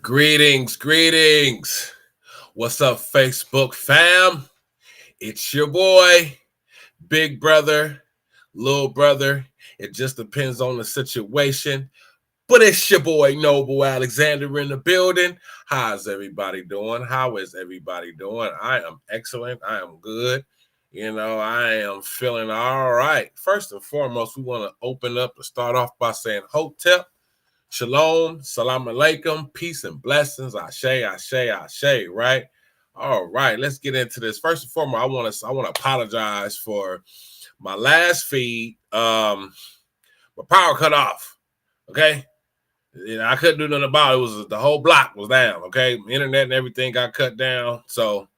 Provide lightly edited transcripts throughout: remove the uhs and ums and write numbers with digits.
Greetings. What's up, Facebook fam? It's your boy, big brother, little brother. It just depends on the situation. But it's your boy, Noble Alexander in the building. How's everybody doing? How is everybody doing? I am excellent. I am good. I am feeling all right. First and foremost, we want to open up and start off by saying Hotep. Shalom, salam alaikum, peace and blessings. Ashe, right? All right, let's get into this. First and foremost, I want to apologize for my last feed. My power cut off. Okay. I couldn't do nothing about it. It was the whole block was down. Okay. Internet and everything got cut down. So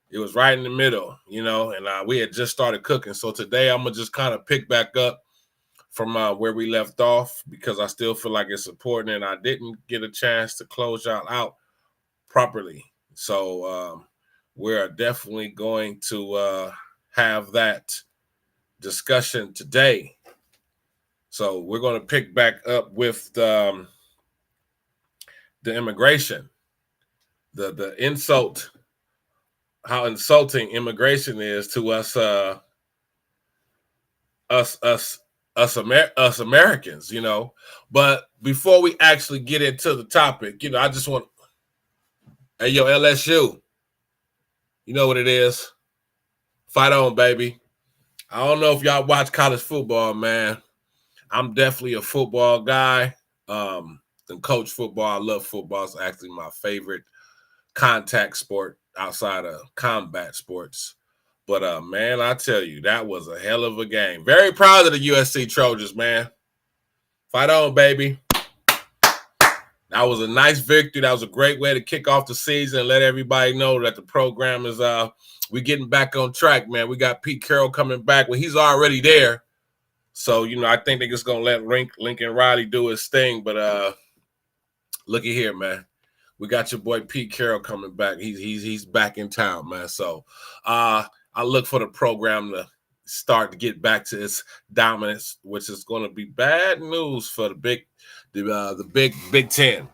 it was right in the middle, and we had just started cooking. So today I'm gonna just kind of pick back up from where we left off because I still feel like it's important and I didn't get a chance to close y'all out properly. So we're definitely going to have that discussion today. So we're going to pick back up with the immigration, the insult, how insulting immigration is to us us Americans, But before we actually get into the topic, I just want, hey, yo, LSU, you know what it is. Fight on, baby. I don't know if y'all watch college football, man. I'm definitely a football guy. And coach football. I love football. It's actually my favorite contact sport outside of combat sports. But, man, I tell you, that was a hell of a game. Very proud of the USC Trojans, man. Fight on, baby. That was a nice victory. That was a great way to kick off the season and let everybody know that the program is we getting back on track, man. We got Pete Carroll coming back. Well, he's already there. So, I think they're just going to let Lincoln Riley do his thing. But looky here, man. We got your boy Pete Carroll coming back. He's back in town, man. So I look for the program to start to get back to its dominance, which is going to be bad news for the Big Ten.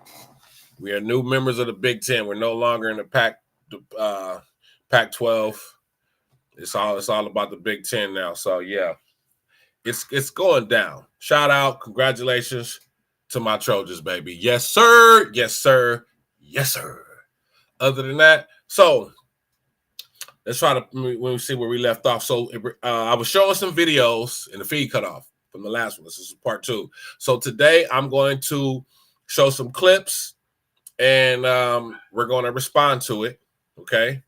We are new members of the Big Ten. We're no longer in the Pac-12. It's all about the Big Ten now. So yeah, it's going down. Shout out, congratulations to my Trojans, baby. Yes, sir. Yes, sir. Yes, sir. Other than that, so let's try to when we see where we left off. So I was showing some videos and the feed cut off from the last one. This is part 2. So today I'm going to show some clips and we're going to respond to it. Okay.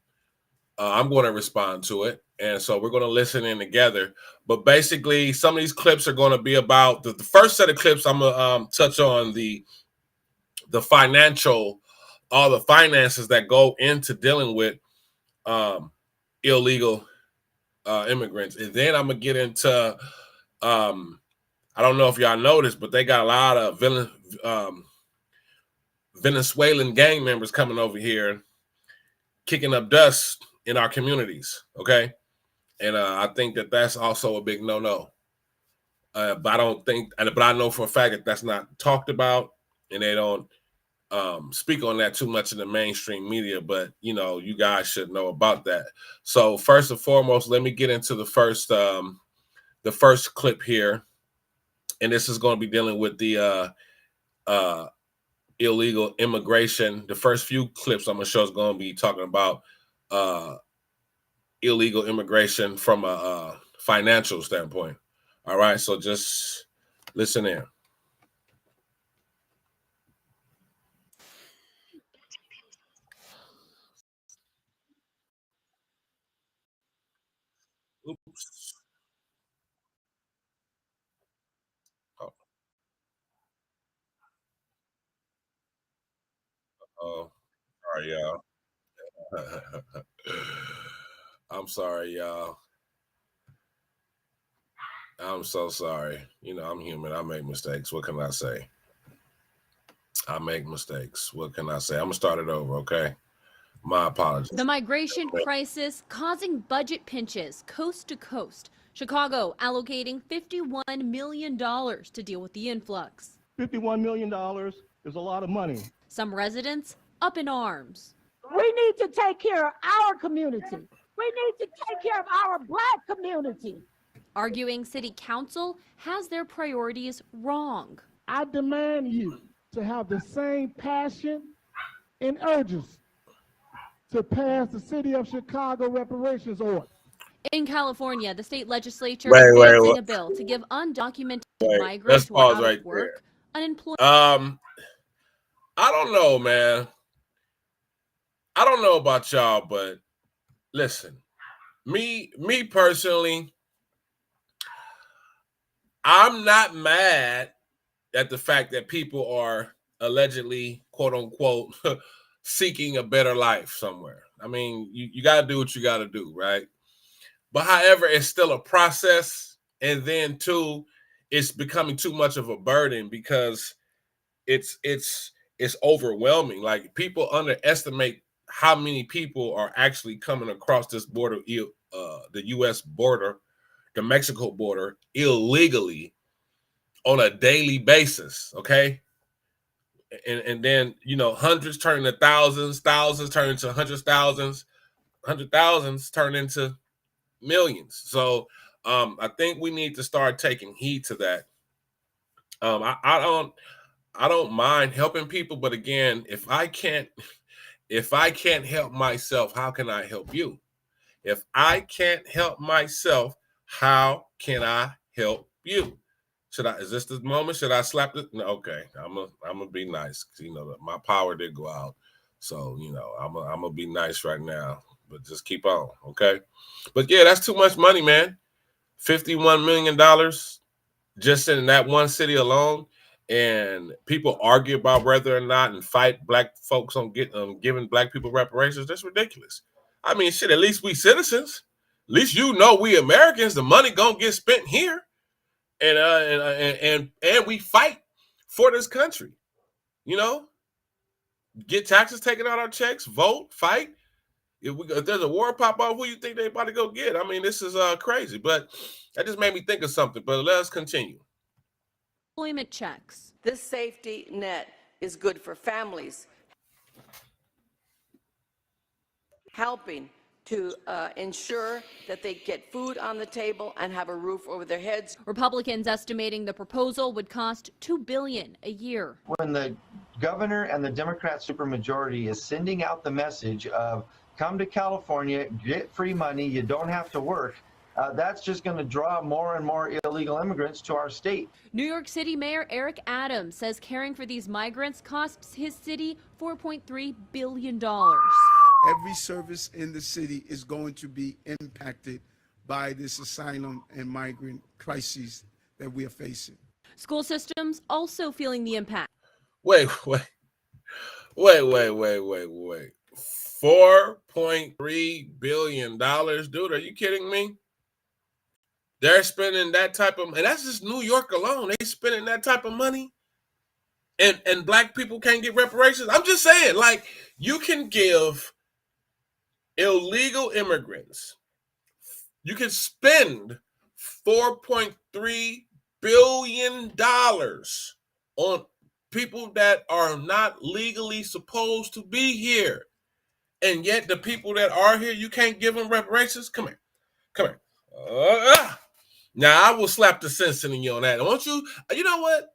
I'm going to respond to it. And so we're going to listen in together. But basically, some of these clips are going to be about the first set of clips. I'm going to touch on the financial, all the finances that go into dealing with illegal immigrants. And then I'm going to get into, I don't know if y'all noticed, but they got a lot of Venezuelan gang members coming over here, kicking up dust in our communities. Okay. And I think that that's also a big no-no. But I don't think, but I know for a fact that that's not talked about, and they don't speak on that too much in the mainstream media. But you guys should know about that. So first and foremost, let me get into the first clip here, and this is going to be dealing with the illegal immigration. The first few clips I'm going to show is going to be talking about illegal immigration from a financial standpoint. All right, so just listen in. Oops. Oh, sorry, y'all. I'm sorry, y'all. I'm so sorry. I'm human. I make mistakes. What can I say? I make mistakes. What can I say? I'm going to start it over, okay? My apologies. The migration crisis causing budget pinches coast to coast. Chicago allocating $51 million to deal with the influx. $51 million is a lot of money. Some residents up in arms. We need to take care of our community. We need to take care of our Black community. Arguing city council has their priorities wrong. I demand you to have the same passion and urgency to pass the City of Chicago reparations order. In California, the state legislature Wait. a bill to give undocumented Let's migrants who are pause out right of work unemployment. I don't know, man. I don't know about y'all, but listen, me personally, I'm not mad at the fact that people are allegedly, quote unquote, seeking a better life somewhere. I mean, you got to do what you got to do, right? But however, it's still a process. And then two, it's becoming too much of a burden because it's overwhelming. Like, people underestimate how many people are actually coming across this border, the U.S. border, the Mexico border, illegally on a daily basis. Okay. And then, hundreds turn into thousands, thousands turn into hundred thousands turn into millions. So I think we need to start taking heed to that. I don't mind helping people, but again, if I can't help myself, how can I help you? If I can't help myself, how can I help you? Is this the moment? Should I slap it? No, okay, I'm gonna be nice. My power did go out, so I'm gonna be nice right now. But just keep on, okay? But yeah, that's too much money, man. $51 million just in that one city alone, and people argue about whether or not and fight Black folks on giving Black people reparations. That's ridiculous. I mean, shit. At least we citizens. At least we Americans. The money gonna get spent here. And we fight for this country, get taxes taken out our checks, vote, fight. If there's a war pop off, who you think they about to go get? I mean, this is crazy, but that just made me think of something. But let us continue. Employment checks. This safety net is good for families, helping to ensure that they get food on the table and have a roof over their heads. Republicans estimating the proposal would cost $2 billion a year. When the governor and the Democrat supermajority is sending out the message of come to California, get free money, you don't have to work, that's just going to draw more and more illegal immigrants to our state. New York City Mayor Eric Adams says caring for these migrants costs his city $4.3 billion. Every service in the city is going to be impacted by this asylum and migrant crises that we are facing. School systems also feeling the impact. Wait. $4.3 billion, dude. Are you kidding me? They're spending that type of, and that's just New York alone. They spending that type of money, and Black people can't get reparations. I'm just saying, like, you can give illegal immigrants, you can spend $4.3 billion on people that are not legally supposed to be here. And yet the people that are here, you can't give them reparations? Come here. Now, I will slap the sense in you on that. Won't you? You know what?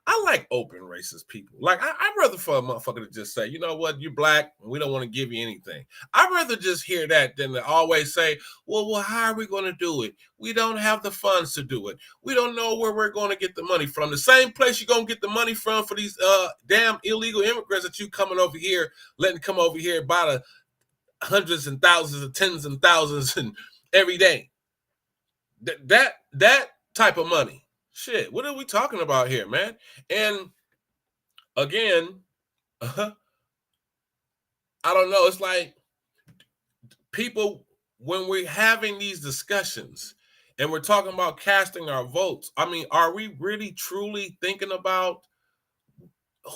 I like open racist people. Like, I'd rather for a motherfucker to just say, you know what, you're Black, and we don't want to give you anything. I'd rather just hear that than to always say, well, how are we going to do it? We don't have the funds to do it. We don't know where we're going to get the money from. The same place you're going to get the money from for these damn illegal immigrants that you coming over here, letting come over here by the hundreds and thousands and tens and thousands and every day. That type of money. Shit, what are we talking about here, man? And again, I don't know. It's like people, when we're having these discussions and we're talking about casting our votes, I mean, are we really truly thinking about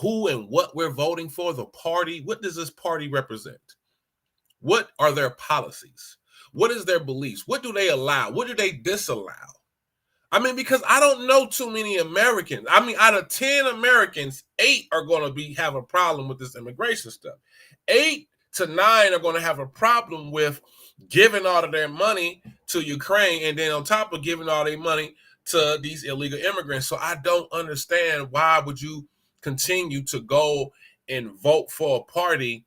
who and what we're voting for? The party? What does this party represent? What are their policies? What is their beliefs? What do they allow? What do they disallow? I mean, because I don't know too many Americans. I mean, out of 10 Americans, 8 are going to have a problem with this immigration stuff. 8 to 9 are going to have a problem with giving all of their money to Ukraine, and then on top of giving all their money to these illegal immigrants. So I don't understand, why would you continue to go and vote for a party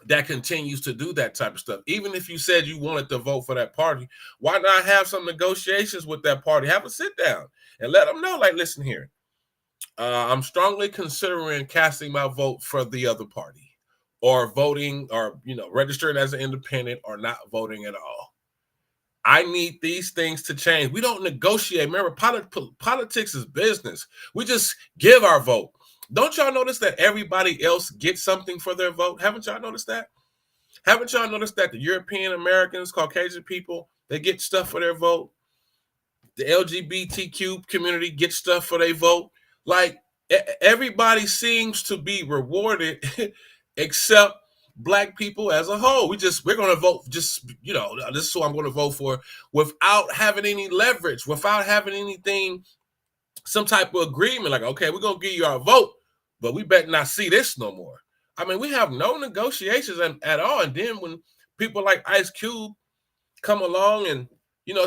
that continues to do that type of stuff? Even if you said you wanted to vote for that party, why not have some negotiations with that party? Have a sit down and let them know, like, listen here, I'm strongly considering casting my vote for the other party, or voting, or registering as an independent, or not voting at all. I need these things to change. We don't negotiate. Remember, politics is business. We just give our vote. Don't y'all notice that everybody else gets something for their vote? Haven't y'all noticed that? Haven't y'all noticed that the European Americans, Caucasian people, they get stuff for their vote? The LGBTQ community gets stuff for their vote. Like, everybody seems to be rewarded except Black people as a whole. We're going to vote, this is who I'm going to vote for, without having any leverage, without having anything, some type of agreement. Like, okay, we're going to give you our vote, but we better not see this no more. I mean, we have no negotiations at all. And then when people like Ice Cube come along and,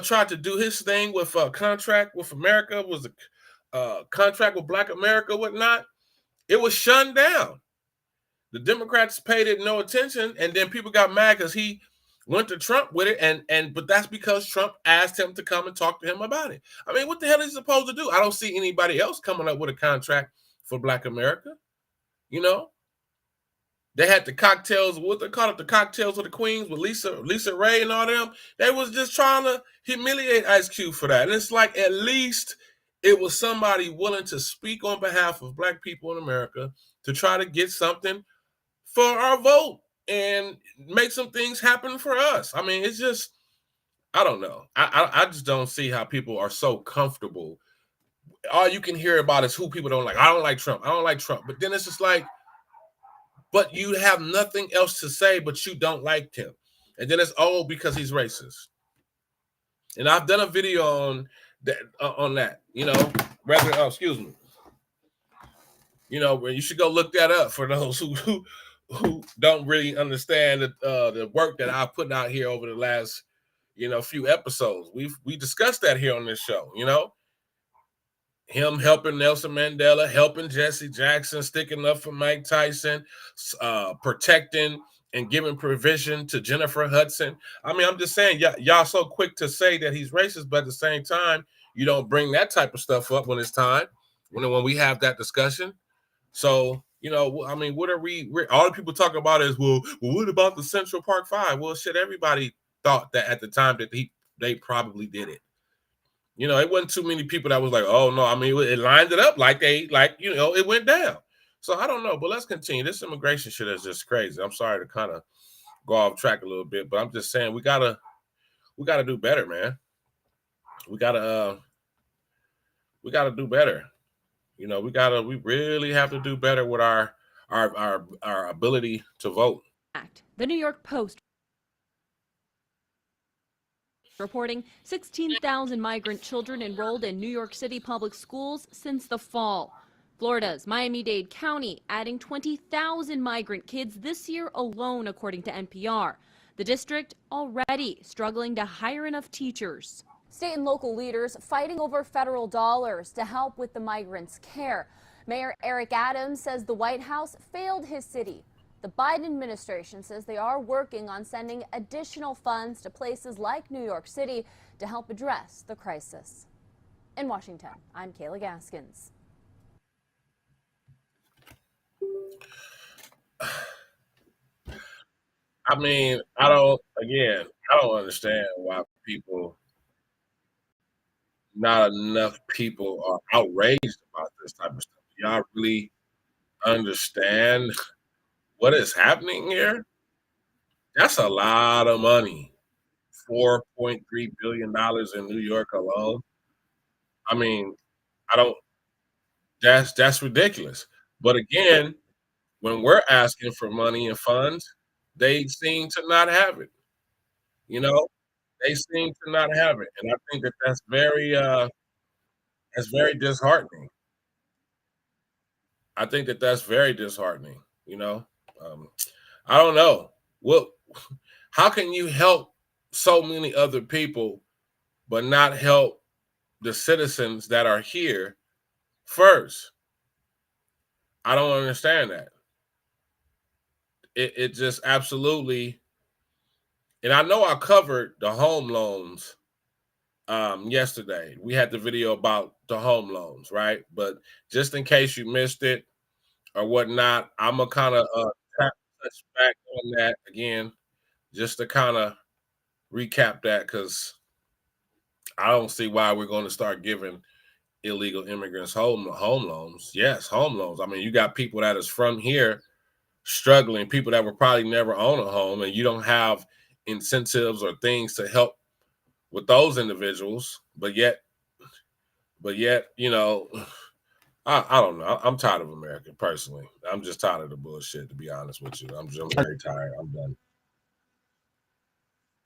try to do his thing with a contract with America, was a contract with Black America, whatnot, it was shunned down. The Democrats paid it no attention, and then people got mad because he went to Trump with it, but that's because Trump asked him to come and talk to him about it. I mean, what the hell is he supposed to do? I don't see anybody else coming up with a contract for Black America. They had the cocktails, what they call it, the cocktails of the queens with Lisa Ray and all them. They was just trying to humiliate Ice Cube for that. And it's like, at least it was somebody willing to speak on behalf of Black people in America to try to get something for our vote and make some things happen for us. I mean, it's just, I don't know. I just don't see how people are so comfortable. All you can hear about is who people don't like. I don't like Trump. I don't like Trump. But then it's just like, but you have nothing else to say, but you don't like him. And then it's, because he's racist. And I've done a video on that, excuse me. You should go look that up for those who don't really understand the work that I've put out here over the last, few episodes. We discussed that here on this show, him helping Nelson Mandela, helping Jesse Jackson, sticking up for Mike Tyson, protecting and giving provision to Jennifer Hudson. I mean, I'm just saying, y'all so quick to say that he's racist, but at the same time, you don't bring that type of stuff up when it's time, when we have that discussion. So, I mean, what are all the people talking about is, well, what about the Central Park Five? Well, shit, everybody thought that at the time that they probably did it. It wasn't too many people that was like, oh no, I mean, it lined it up like it went down. So I don't know, but let's continue. This immigration shit is just crazy. I'm sorry to kind of go off track a little bit, but I'm just saying we gotta do better, man. We gotta do better. We really have to do better with our ability to vote. The New York Post reporting 16,000 migrant children enrolled in New York City public schools since the fall. Florida's Miami-Dade County adding 20,000 migrant kids this year alone, according to NPR. The district already struggling to hire enough teachers. State and local leaders fighting over federal dollars to help with the migrants' care. Mayor Eric Adams says the White House failed his city. The Biden administration says they are working on sending additional funds to places like New York City to help address the crisis. In Washington, I'm Kayla Gaskins. I mean, I don't understand why not enough people are outraged about this type of stuff. Y'all really understand what is happening here? That's a lot of money. $4.3 billion in New York alone. I mean, that's ridiculous. But again, when we're asking for money and funds, they seem to not have it. They seem to not have it, and I think that that's very disheartening. I think that that's very disheartening. You know, I don't know. Well, how can you help so many other people, but not help the citizens that are here first? I don't understand that. It just absolutely, and I know I covered the home loans yesterday. We had the video about the home loans, right? But just in case you missed it or whatnot, I'm gonna kind of touch back on that again, just to kind of recap that, because I don't see why we're going to start giving illegal immigrants home loans. Yes, home loans. I mean, you got people that is from here struggling, people that would probably never own a home, and you don't have incentives or things to help with those individuals. But yet, you know, I don't know. I'm tired of America, personally. I'm just tired of the bullshit, to be honest with you. I'm very tired. I'm done.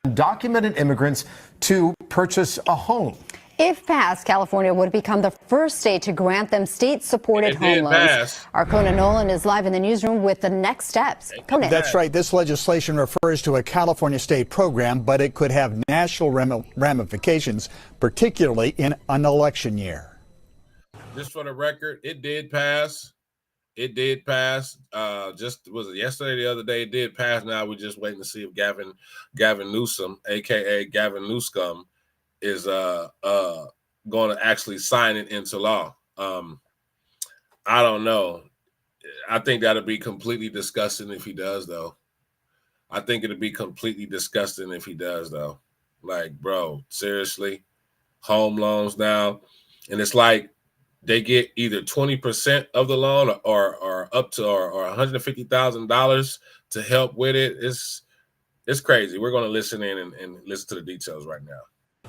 Undocumented immigrants to purchase a home. If passed, California would become the first state to grant them state-supported home loans. Our Conan Nolan is live in the newsroom with the next steps. Conan. That's right. This legislation refers to a California state program, but it could have national ramifications, particularly in an election year. Just for the record, it did pass. It did pass. Just was it yesterday, the other day? It did pass. Now we're just waiting to see if Gavin Newsom, aka Gavin Newscomb, is going to actually sign it into law. I don't know. I think that'll be completely disgusting if he does, though. I think it'll be completely disgusting if he does, though. Like, bro, seriously, home loans now, and it's like they get either 20% of the loan or up to or $150,000 to help with it. It's crazy. We're going to listen in and listen to the details right now.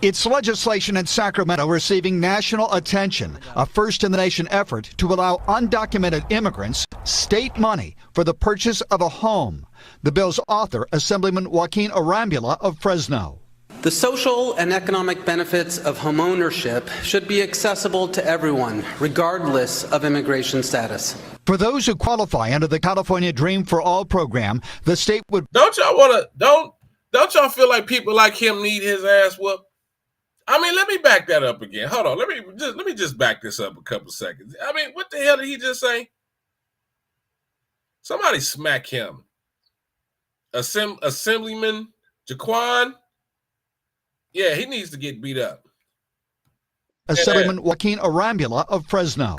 It's legislation in Sacramento receiving national attention, a first-in-the-nation effort to allow undocumented immigrants state money for the purchase of a home. The bill's author, Assemblyman Joaquin Arambula of Fresno. The social and economic benefits of homeownership should be accessible to everyone, regardless of immigration status. For those who qualify under the California Dream for All program, the state would... Don't y'all feel like people like him need his ass whooped? I mean, let me back that up again. Hold on. Let me just back this up a couple seconds. I mean, what the hell did he just say? Somebody smack him. Assemblyman Jaquan. Yeah, he needs to get beat up. Assemblyman Joaquin Arambula of Fresno.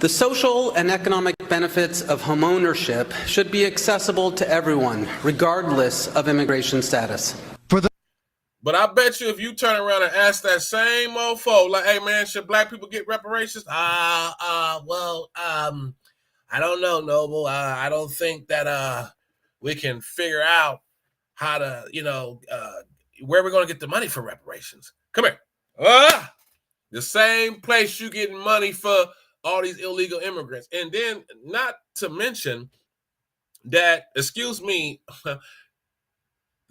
The social and economic benefits of homeownership should be accessible to everyone, regardless of immigration status. But I bet you if you turn around and ask that same mofo, like, hey, man, should black people get reparations? I don't know, Noble. I don't think that we can figure out how to, where we're going to get the money for reparations. Come here. The same place you getting money for all these illegal immigrants. And then not to mention that, excuse me,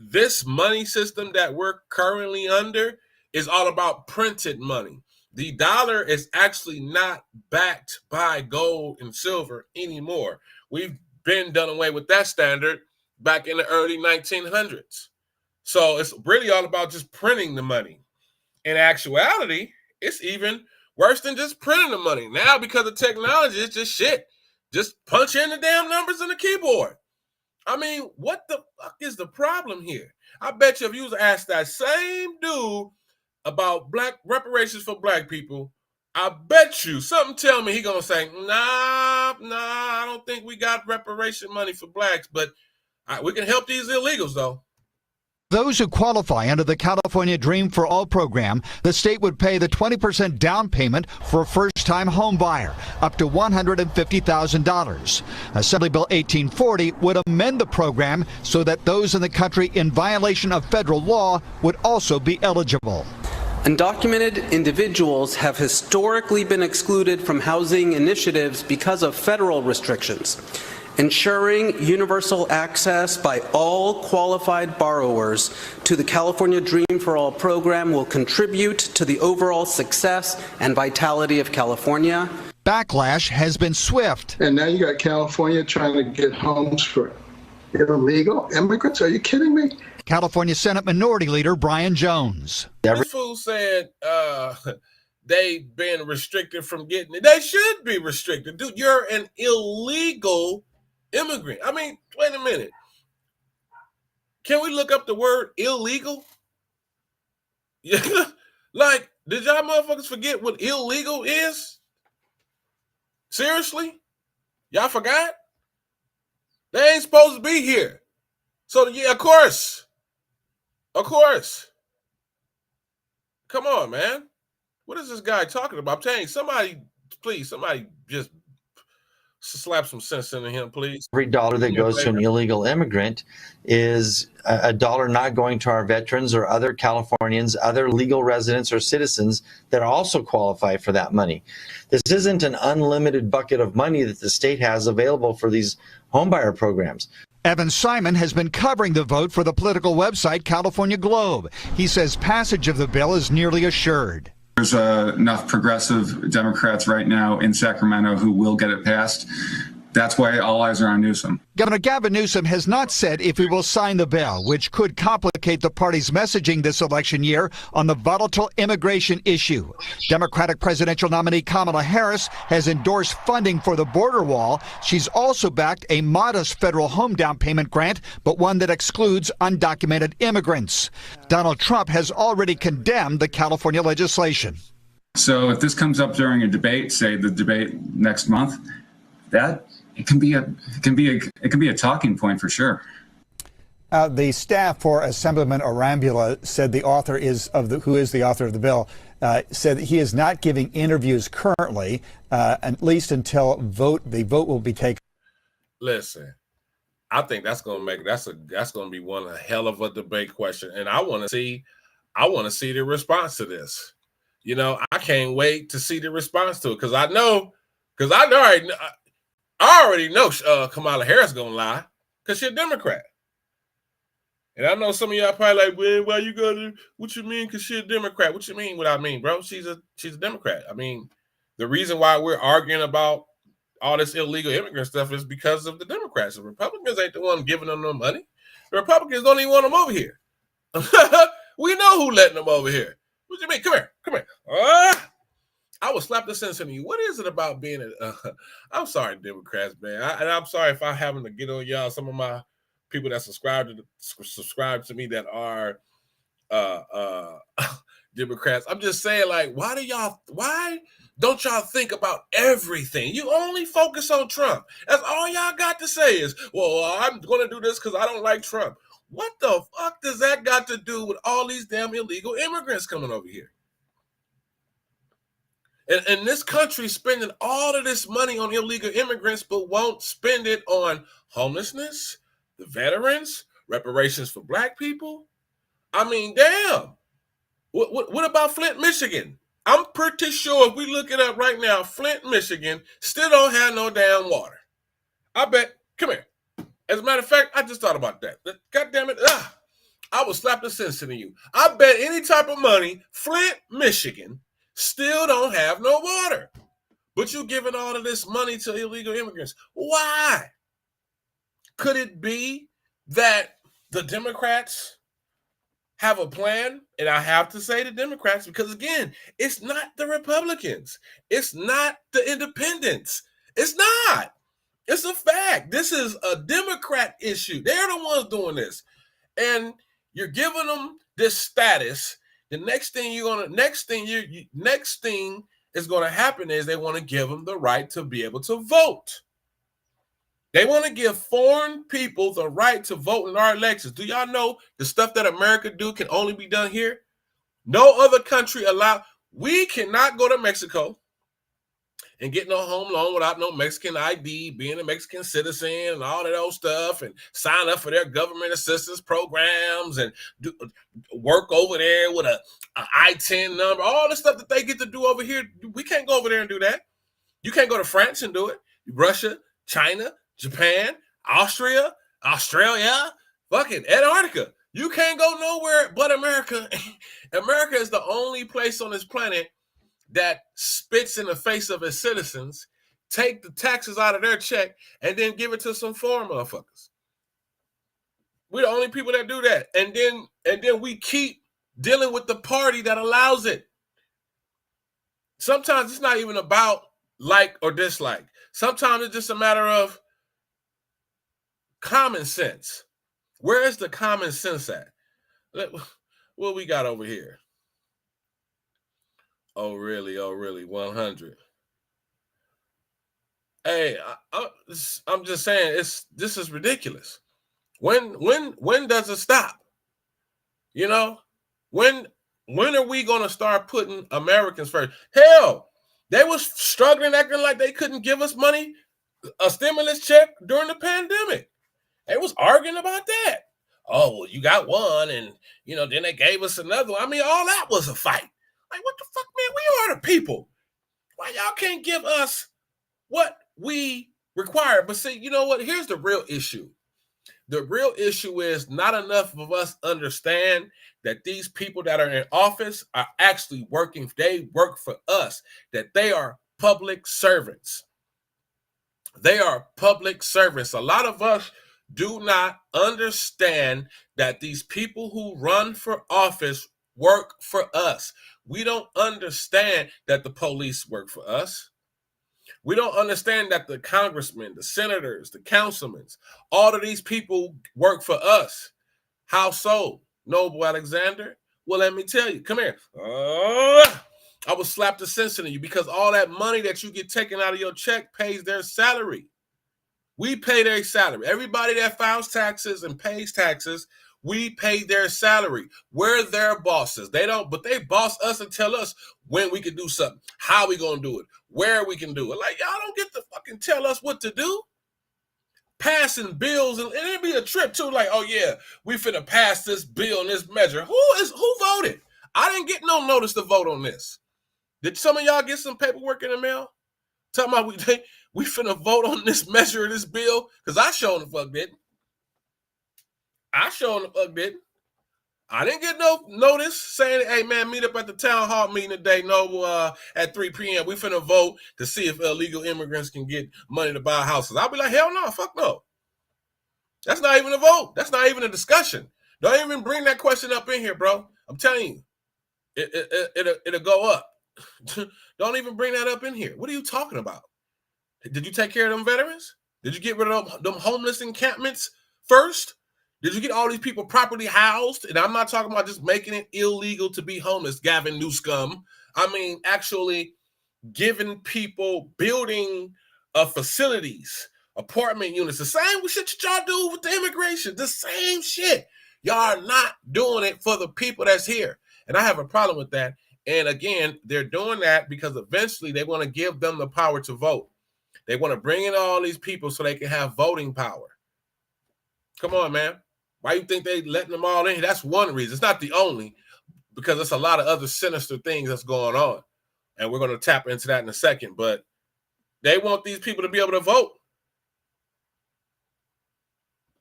this money system that we're currently under is all about printed money. The dollar is actually not backed by gold and silver anymore. We've been done away with that standard back in the early 1900s. So it's really all about just printing the money. In actuality, it's even worse than just printing the money. Now, because of technology, it's just shit. Just punch in the damn numbers on the keyboard. I mean, what the fuck is the problem here? I bet you if you was asked that same dude about black reparations for black people, I bet you something tell me he gonna say, nah, I don't think we got reparation money for blacks, but we can help these illegals though. Those who qualify under the California Dream for All program, the state would pay the 20% down payment for a first-time home buyer, up to $150,000. Assembly Bill 1840 would amend the program so that those in the country in violation of federal law would also be eligible. Undocumented individuals have historically been excluded from housing initiatives because of federal restrictions. Ensuring universal access by all qualified borrowers to the California Dream for All program will contribute to the overall success and vitality of California. Backlash has been swift. And now you got California trying to get homes for illegal immigrants. Are you kidding me? California Senate Minority Leader Brian Jones. This fool said they've been restricted from getting it. They should be restricted. Dude, you're an illegal immigrant. I mean, wait a minute. Can we look up the word illegal? Yeah. Like, did y'all motherfuckers forget what illegal is? Seriously? Y'all forgot? They ain't supposed to be here. So, yeah, of course. Of course. Come on, man. What is this guy talking about? I'm telling you, somebody just slap some sense into him, please. Every dollar that goes to an illegal immigrant is a dollar not going to our veterans or other Californians, other legal residents or citizens that also qualify for that money. This isn't an unlimited bucket of money that the state has available for these homebuyer programs. Evan Simon has been covering the vote for the political website California Globe. He says passage of the bill is nearly assured. There's enough progressive Democrats right now in Sacramento who will get it passed. That's why all eyes are on Newsom. Governor Gavin Newsom has not said if he will sign the bill, which could complicate the party's messaging this election year on the volatile immigration issue. Democratic presidential nominee Kamala Harris has endorsed funding for the border wall. She's also backed a modest federal home down payment grant, but one that excludes undocumented immigrants. Donald Trump has already condemned the California legislation. So if this comes up during a debate, say the debate next month, it can be a talking point for sure. The staff for Assemblyman Arambula said the author who is the author of the bill said that he is not giving interviews currently, at least until the vote will be taken. Listen, I think that's going to be one hell of a debate question, and I want to see the response to this. You know, I can't wait to see the response to it because I already know Kamala Harris gonna lie because she's a Democrat. And I know some of y'all probably like, well, why you gonna, what you mean because she's a Democrat? What you mean what I mean, bro? She's a Democrat. I mean, the reason why we're arguing about all this illegal immigrant stuff is because of the Democrats. The Republicans ain't the one giving them no money. The Republicans don't even want them over here. We know who letting them over here. What you mean? Come here. I will slap the sense into you. What is it about being I'm sorry, Democrats, man. I'm sorry if I'm having to get on y'all. Some of my people that subscribe to me that are Democrats. I'm just saying, like, why don't y'all think about everything? You only focus on Trump. That's all y'all got to say is, well, I'm going to do this because I don't like Trump. What the fuck does that got to do with all these damn illegal immigrants coming over here? And this country spending all of this money on illegal immigrants, but won't spend it on homelessness, the veterans, reparations for black people. I mean, damn. What about Flint, Michigan? I'm pretty sure if we look it up right now, Flint, Michigan still don't have no damn water. I bet. Come here. As a matter of fact, I just thought about that. God damn it. I will slap the sense into you. I bet any type of money, Flint, Michigan still don't have no water. But you're giving all of this money to illegal immigrants. Why? Could it be that the Democrats have a plan? And I have to say the Democrats because, again, it's not the Republicans. It's not the independents. It's not. It's a fact. This is a Democrat issue. They're the ones doing this. And you're giving them this status. The next thing is going to happen is they want to give them the right to be able to vote. They want to give foreign people the right to vote in our elections. Do y'all know the stuff that America do can only be done here? No other country allowed. We cannot go to Mexico and get no home loan without no Mexican ID, being a Mexican citizen and all of those stuff, and sign up for their government assistance programs and work over there with a I-10 number, all the stuff that they get to do over here. We can't go over there and do that. You can't go to France and do it. Russia, China, Japan, Austria, Australia, fucking Antarctica. You can't go nowhere but America. America is the only place on this planet that spits in the face of its citizens, take the taxes out of their check, and then give it to some foreign motherfuckers. We're the only people that do that. And then we keep dealing with the party that allows it. Sometimes it's not even about like or dislike. Sometimes it's just a matter of common sense. Where is the common sense at? What we got over here? Oh, really? 100. Hey, I'm just saying, this is ridiculous. When does it stop? You know, when are we going to start putting Americans first? Hell, they was struggling, acting like they couldn't give us money, a stimulus check during the pandemic. They was arguing about that. Oh, well, you got one, and then they gave us another one. I mean, all that was a fight. Like, what the fuck, man? We are the people. Why y'all can't give us what we require? But see, you know what? Here's the real issue. The real issue is not enough of us understand that these people that are in office are actually working. They work for us, that they are public servants. They are public servants. A lot of us do not understand that these people who run for office work for us. We don't understand that the police work for us. We don't understand that the congressmen, the senators, the councilmen, all of these people work for us. How so, Noble Alexander? Well, let me tell you. Come here. I will slap the sense into you because all that money that you get taken out of your check pays their salary. We pay their salary. Everybody that files taxes and pays taxes, we pay their salary. We're their bosses. They don't, but they boss us and tell us when we can do something, how we gonna do it, where we can do it. Like, y'all don't get to fucking tell us what to do. Passing bills, and it'd be a trip too. Like, oh yeah, we finna pass this bill and this measure. Who voted? I didn't get no notice to vote on this. Did some of y'all get some paperwork in the mail? Talking about we finna vote on this measure of this bill? Because I sure the fuck didn't. I didn't get no notice saying, hey, man, meet up at the town hall meeting today, at 3 p.m. We finna vote to see if illegal immigrants can get money to buy houses. I'll be like, hell no, fuck no. That's not even a vote. That's not even a discussion. Don't even bring that question up in here, bro. I'm telling you, it'll go up. Don't even bring that up in here. What are you talking about? Did you take care of them veterans? Did you get rid of them homeless encampments first? Did you get all these people properly housed? And I'm not talking about just making it illegal to be homeless, Gavin Newsom. I mean, actually giving people building facilities, apartment units, the same shit that y'all do with the immigration, the same shit. Y'all are not doing it for the people that's here. And I have a problem with that. And again, they're doing that because eventually they want to give them the power to vote. They want to bring in all these people so they can have voting power. Come on, man. Why you think they letting them all in? That's one reason. It's not the only, because there's a lot of other sinister things that's going on. And we're going to tap into that in a second. But they want these people to be able to vote.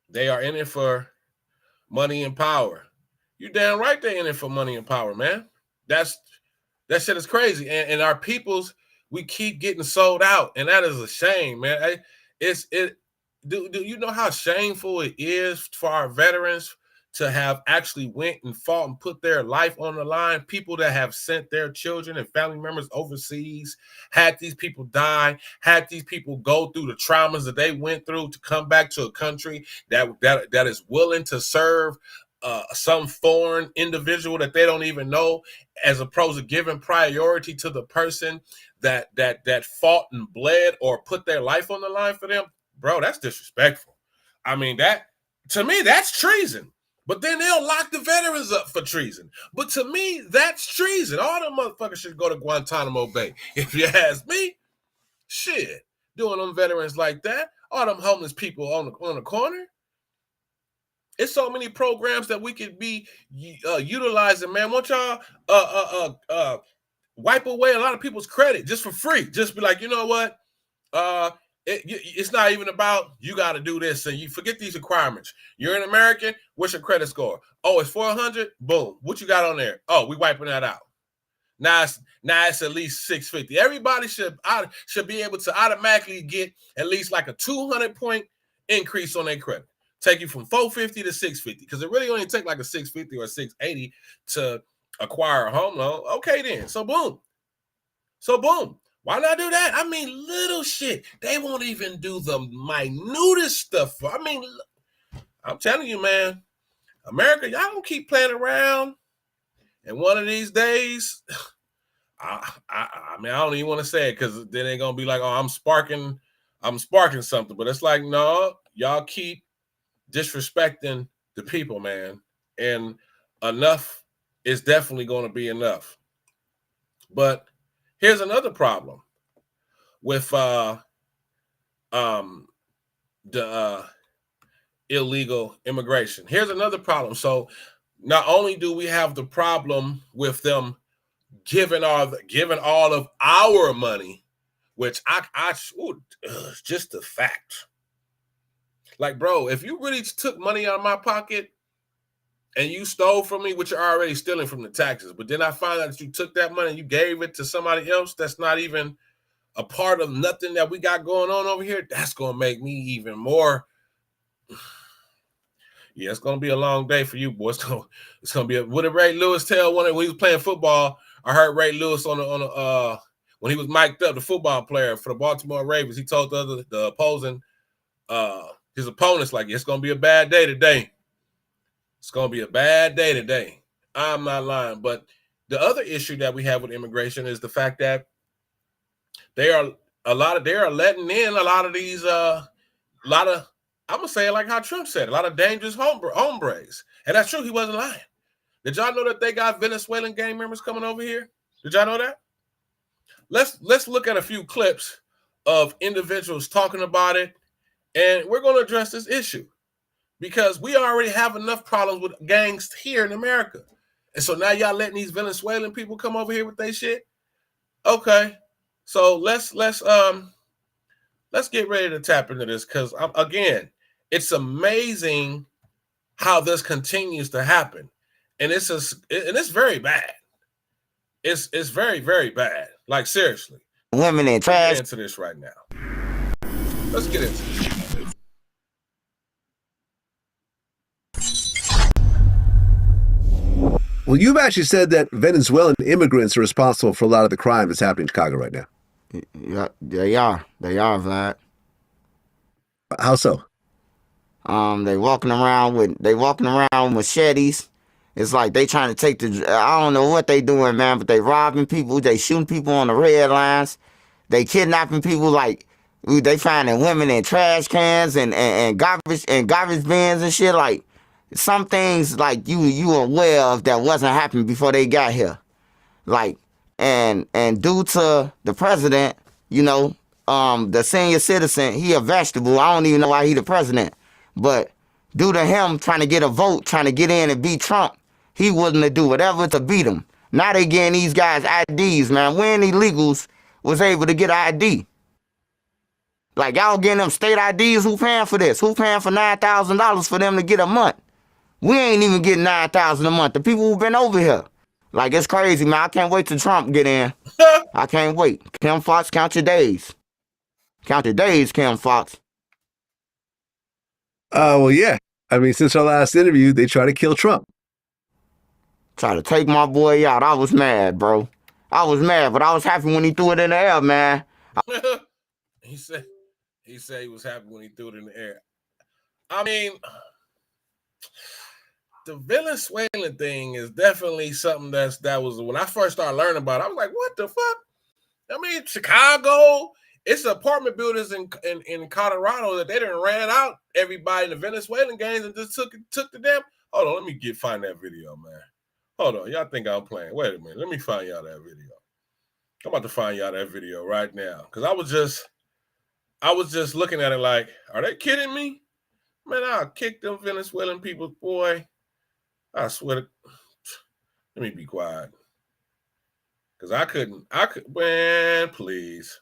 They are in it for money and power. You damn right they're in it for money and power, man. That shit is crazy. And our peoples, we keep getting sold out. And that is a shame, man. Do you know how shameful it is for our veterans to have actually went and fought and put their life on the line? People that have sent their children and family members overseas, had these people die, had these people go through the traumas that they went through to come back to a country that is willing to serve some foreign individual that they don't even know, as opposed to giving priority to the person that fought and bled or put their life on the line for them. Bro, that's disrespectful. I mean, to me, that's treason. But then they'll lock the veterans up for treason. But to me, that's treason. All them motherfuckers should go to Guantanamo Bay. If you ask me, shit, doing them veterans like that, all them homeless people on the corner. It's so many programs that we could be utilizing, man. Won't y'all wipe away a lot of people's credit just for free? Just be like, you know what? It's not even about you got to do this and you forget these requirements. You're an American. What's your credit score? Oh, it's 400. Boom. What you got on there? Oh, we wiping that out. Now it's at least 650. Everybody should be able to automatically get at least like a 200-point increase on their credit. Take you from 450 to 650 because it really only take like a 650 or 680 to acquire a home loan. Okay, then. So boom. Why not do that? I mean, little shit. They won't even do the minutest stuff. I mean, I'm telling you, man, America, y'all gonna keep playing around. And one of these days, I mean, I don't even want to say it because then they're gonna be like, oh, I'm sparking something. But it's like, no, y'all keep disrespecting the people, man. And enough is definitely going to be enough. But here's another problem with the illegal immigration. Here's another problem. So not only do we have the problem with them giving all of our money, which just the fact. Like, bro, if you really took money out of my pocket and you stole from me, which you're already stealing from the taxes, but then I find out that you took that money and you gave it to somebody else that's not even a part of nothing that we got going on over here, that's going to make me even more. Yeah, it's going to be a long day for you, boys. It's going to be what did Ray Lewis tell when he was playing football? I heard Ray Lewis on when he was mic'd up, the football player for the Baltimore Ravens. He told the opposing his opponents, like, it's going to be a bad day today. It's going to be a bad day today. I'm not lying. But the other issue that we have with immigration is the fact that they are letting in a lot of these, I'm going to say it like how Trump said, a lot of dangerous hombres. And that's true. He wasn't lying. Did y'all know that they got Venezuelan gang members coming over here? Did y'all know that? Let's look at a few clips of individuals talking about it. And we're going to address this issue because we already have enough problems with gangs here in America. And so now y'all letting these Venezuelan people come over here with their shit? Okay. So let's get ready to tap into this because, again, it's amazing how this continues to happen. And it's very bad. It's very, very bad. Like, seriously. Women in trash. Let's get into this right now. Let's get into this. Well, you've actually said that Venezuelan immigrants are responsible for a lot of the crime that's happening in Chicago right now. Yeah, they are. They are, Vlad. How so? They walking around with machetes. It's like they trying to take I don't know what they doing, man, but they robbing people. They shooting people on the red lines. They kidnapping people. Like, they finding women in trash cans and garbage bins and shit. Like, some things like you aware of that wasn't happening before they got here. Like, and due to the president, the senior citizen, he a vegetable. I don't even know why he the president. But due to him trying to get a vote, trying to get in and beat Trump, he willing to do whatever to beat him. Now they getting these guys IDs, man. When illegals was able to get an ID. Like, y'all getting them state IDs, who paying for this? Who paying for $9,000 for them to get a month? We ain't even getting $9,000 a month. The people who've been over here. Like, it's crazy, man. I can't wait till Trump get in. I can't wait. Kim Foxx, count your days. Count your days, Kim Foxx. Well, yeah. I mean, since our last interview, they try to kill Trump. Try to take my boy out. I was mad, bro. I was mad, but I was happy when he threw it in the air, man. He said he was happy when he threw it in the air. I mean, the Venezuelan thing is definitely something that was when I first started learning about it, I was like, what the fuck? I mean, Chicago, it's apartment buildings in Colorado that they done ran out everybody in the Venezuelan gangs and just took the damn. Hold on, let me find that video, man. Hold on, y'all think I'm playing? Wait a minute, let me find y'all that video. I'm about to find y'all that video right now because I was just looking at it like, are they kidding me? Man, I'll kick them Venezuelan people, boy. I swear to, let me be quiet. Because I could, man, please.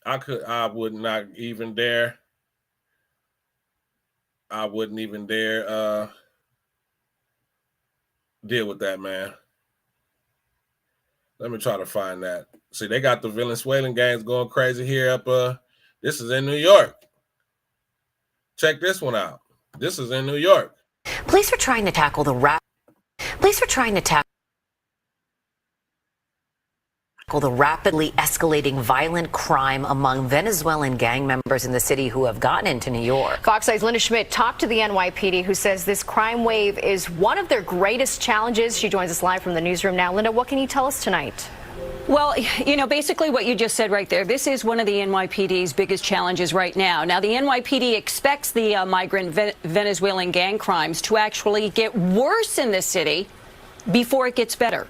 I would not even dare. I wouldn't even dare deal with that, man. Let me try to find that. See, they got the Venezuelan gangs going crazy here up. This is in New York. Check this one out. This is in New York. Police are trying to tackle the rapidly escalating violent crime among Venezuelan gang members in the city who have gotten into New York. Fox 8's Linda Schmidt talked to the NYPD, who says this crime wave is one of their greatest challenges. She joins us live from the newsroom now. Linda, what can you tell us tonight? Well, you know, basically what you just said right there, this is one of the NYPD's biggest challenges right now. Now, the NYPD expects the migrant Venezuelan gang crimes to actually get worse in the city before it gets better.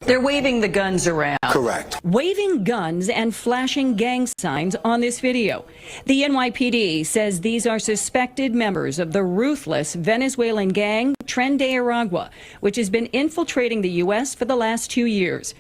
They're waving the guns around. Correct. Waving guns and flashing gang signs on this video. The NYPD says these are suspected members of the ruthless Venezuelan gang Tren de Aragua, which has been infiltrating the U.S. for the last 2 years.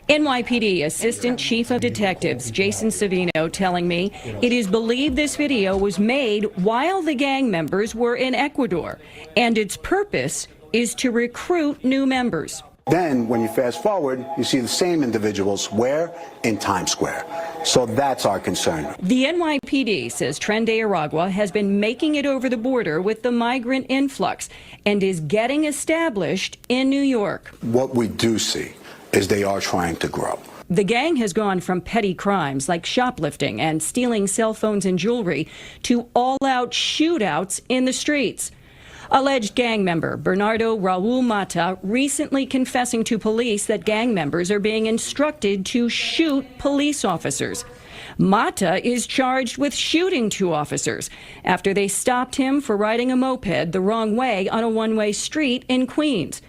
NYPD Assistant Chief of Detectives Jason Savino telling me it is believed this video was made while the gang members were in Ecuador, and its purpose is to recruit new members. Then, when you fast forward, you see the same individuals where? In Times Square. So that's our concern. The NYPD says Tren de Aragua has been making it over the border with the migrant influx and is getting established in New York. What we do see is they are trying to grow. The gang has gone from petty crimes like shoplifting and stealing cell phones and jewelry to all-out shootouts in the streets. Alleged gang member Bernardo Raul Mata recently confessing to police that gang members are being instructed to shoot police officers. Mata is charged with shooting 2 officers after they stopped him for riding a moped the wrong way on a one-way street in Queens.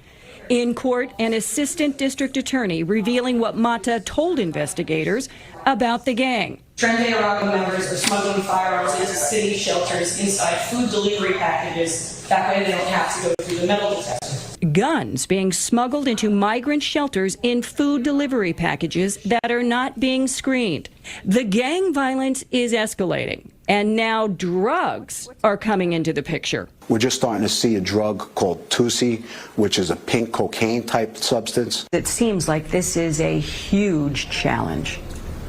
In court, an assistant district attorney revealing what Mata told investigators about the gang. Tren de Aragua members are smuggling firearms into city shelters inside food delivery packages. That way they don't have to go through the metal detector. Guns being smuggled into migrant shelters in food delivery packages that are not being screened. The gang violence is escalating, and now drugs are coming into the picture. We're just starting to see a drug called Tusi, which is a pink cocaine type substance. It seems like this is a huge challenge.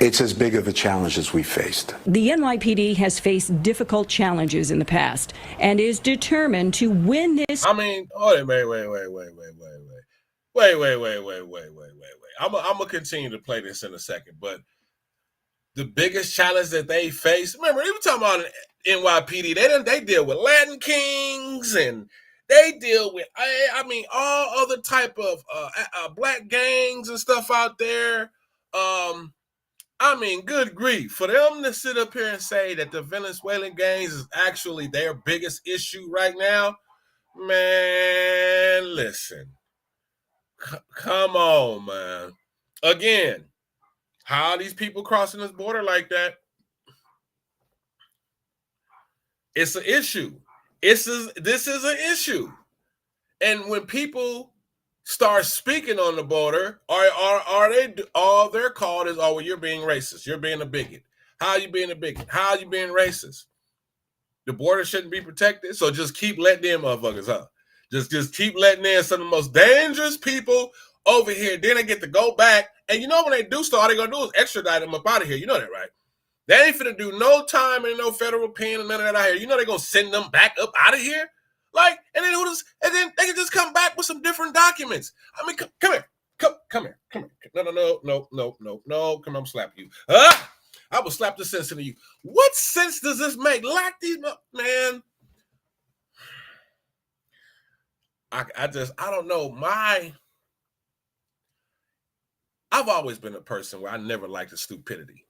It's as big of a challenge as we faced. The NYPD has faced difficult challenges in the past and is determined to win this. I mean, wait. I'm gonna continue to play this in a second, but the biggest challenge that they face, remember, even talking about NYPD, they deal with Latin Kings and they deal with, I mean, all other type of black gangs and stuff out there. I mean, good grief. For them to sit up here and say that the Venezuelan gangs is actually their biggest issue right now, man, listen. Come on, man. Again, how are these people crossing this border like that? It's an issue. This is an issue. And when people start speaking on the border, are they all they're called is, oh, well, you're being racist. You're being a bigot. How are you being a bigot? How are you being racist? The border shouldn't be protected. So just keep letting them motherfuckers, huh? Just keep letting in some of the most dangerous people over here. Then they get to go back. And you know when they do so, all they're gonna do is extradite them up out of here. You know that, right? They ain't finna do no time in no federal pen and none of that out here. You know they're gonna send them back up out of here. Like, and then they can just come back with some different documents. I mean, come here. Come here. No. Come on, slap you. I will slap the sense into you. What sense does this make? Like these, man. I don't know. I've always been a person where I never liked the stupidity.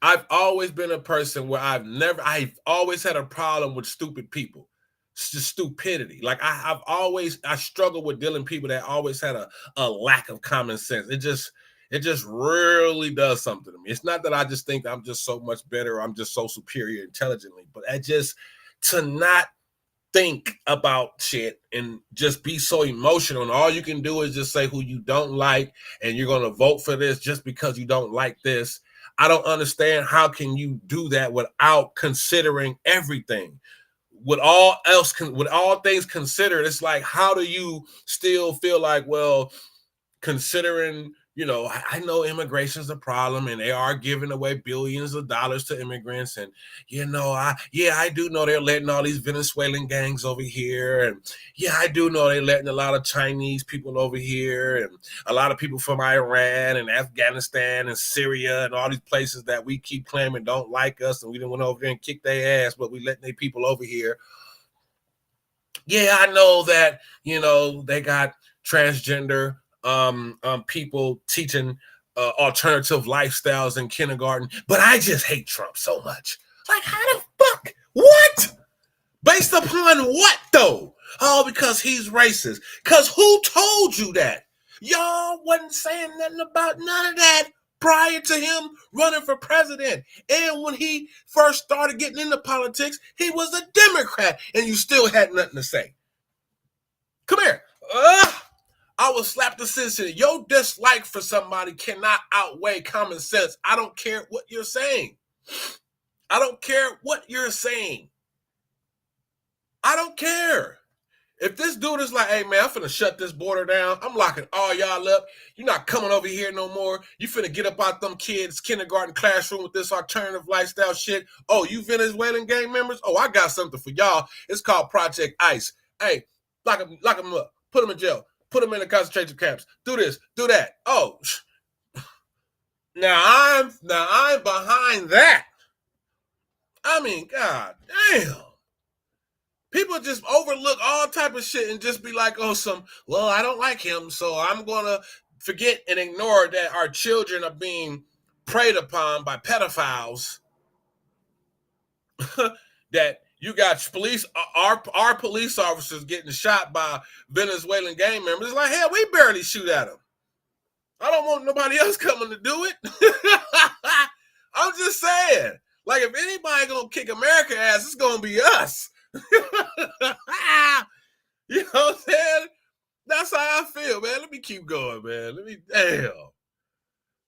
I've always been a person where I've always had a problem with stupid people. It's just stupidity. Like I struggle with dealing with people that always had a lack of common sense. It just really does something to me. It's not that I just think I'm just so much better, or I'm just so superior intelligently, but to not think about shit and just be so emotional, and all you can do is just say who you don't like and you're going to vote for this just because you don't like this. I don't understand how can you do that without considering everything. With all things considered, it's like, how do you still feel like, well, considering, I know immigration is a problem and they are giving away billions of dollars to immigrants. And, I do know they're letting all these Venezuelan gangs over here. And I do know they're letting a lot of Chinese people over here and a lot of people from Iran and Afghanistan and Syria and all these places that we keep claiming don't like us. And we didn't went over there and kick their ass, but we letting their people over here. Yeah, I know that, they got transgender people teaching alternative lifestyles in kindergarten, but I just hate Trump so much. Like, how the fuck? What? Based upon what, though? Oh, because he's racist. Because who told you that? Y'all wasn't saying nothing about none of that prior to him running for president. And when he first started getting into politics, he was a Democrat, and you still had nothing to say. Come here. I will slap the sense in it. Your dislike for somebody cannot outweigh common sense. I don't care what you're saying. I don't care what you're saying. I don't care. If this dude is like, hey, man, I'm finna shut this border down. I'm locking all y'all up. You're not coming over here no more. You finna get up out them kids' kindergarten classroom with this alternative lifestyle shit. Oh, you Venezuelan gang members? Oh, I got something for y'all. It's called Project ICE. Hey, lock them up. Put them in jail. Put them in the concentration camps. Do this, do that. Oh, now I'm behind that. I mean, god damn. People just overlook all type of shit and just be like, oh, well, I don't like him, so I'm gonna forget and ignore that our children are being preyed upon by pedophiles. That you got our police officers getting shot by Venezuelan gang members. It's like, hell, we barely shoot at them. I don't want nobody else coming to do it. I'm just saying, like, if anybody gonna kick America ass, it's gonna be us. You know what I'm saying? That's how I feel, man. Let me keep going, man. Damn.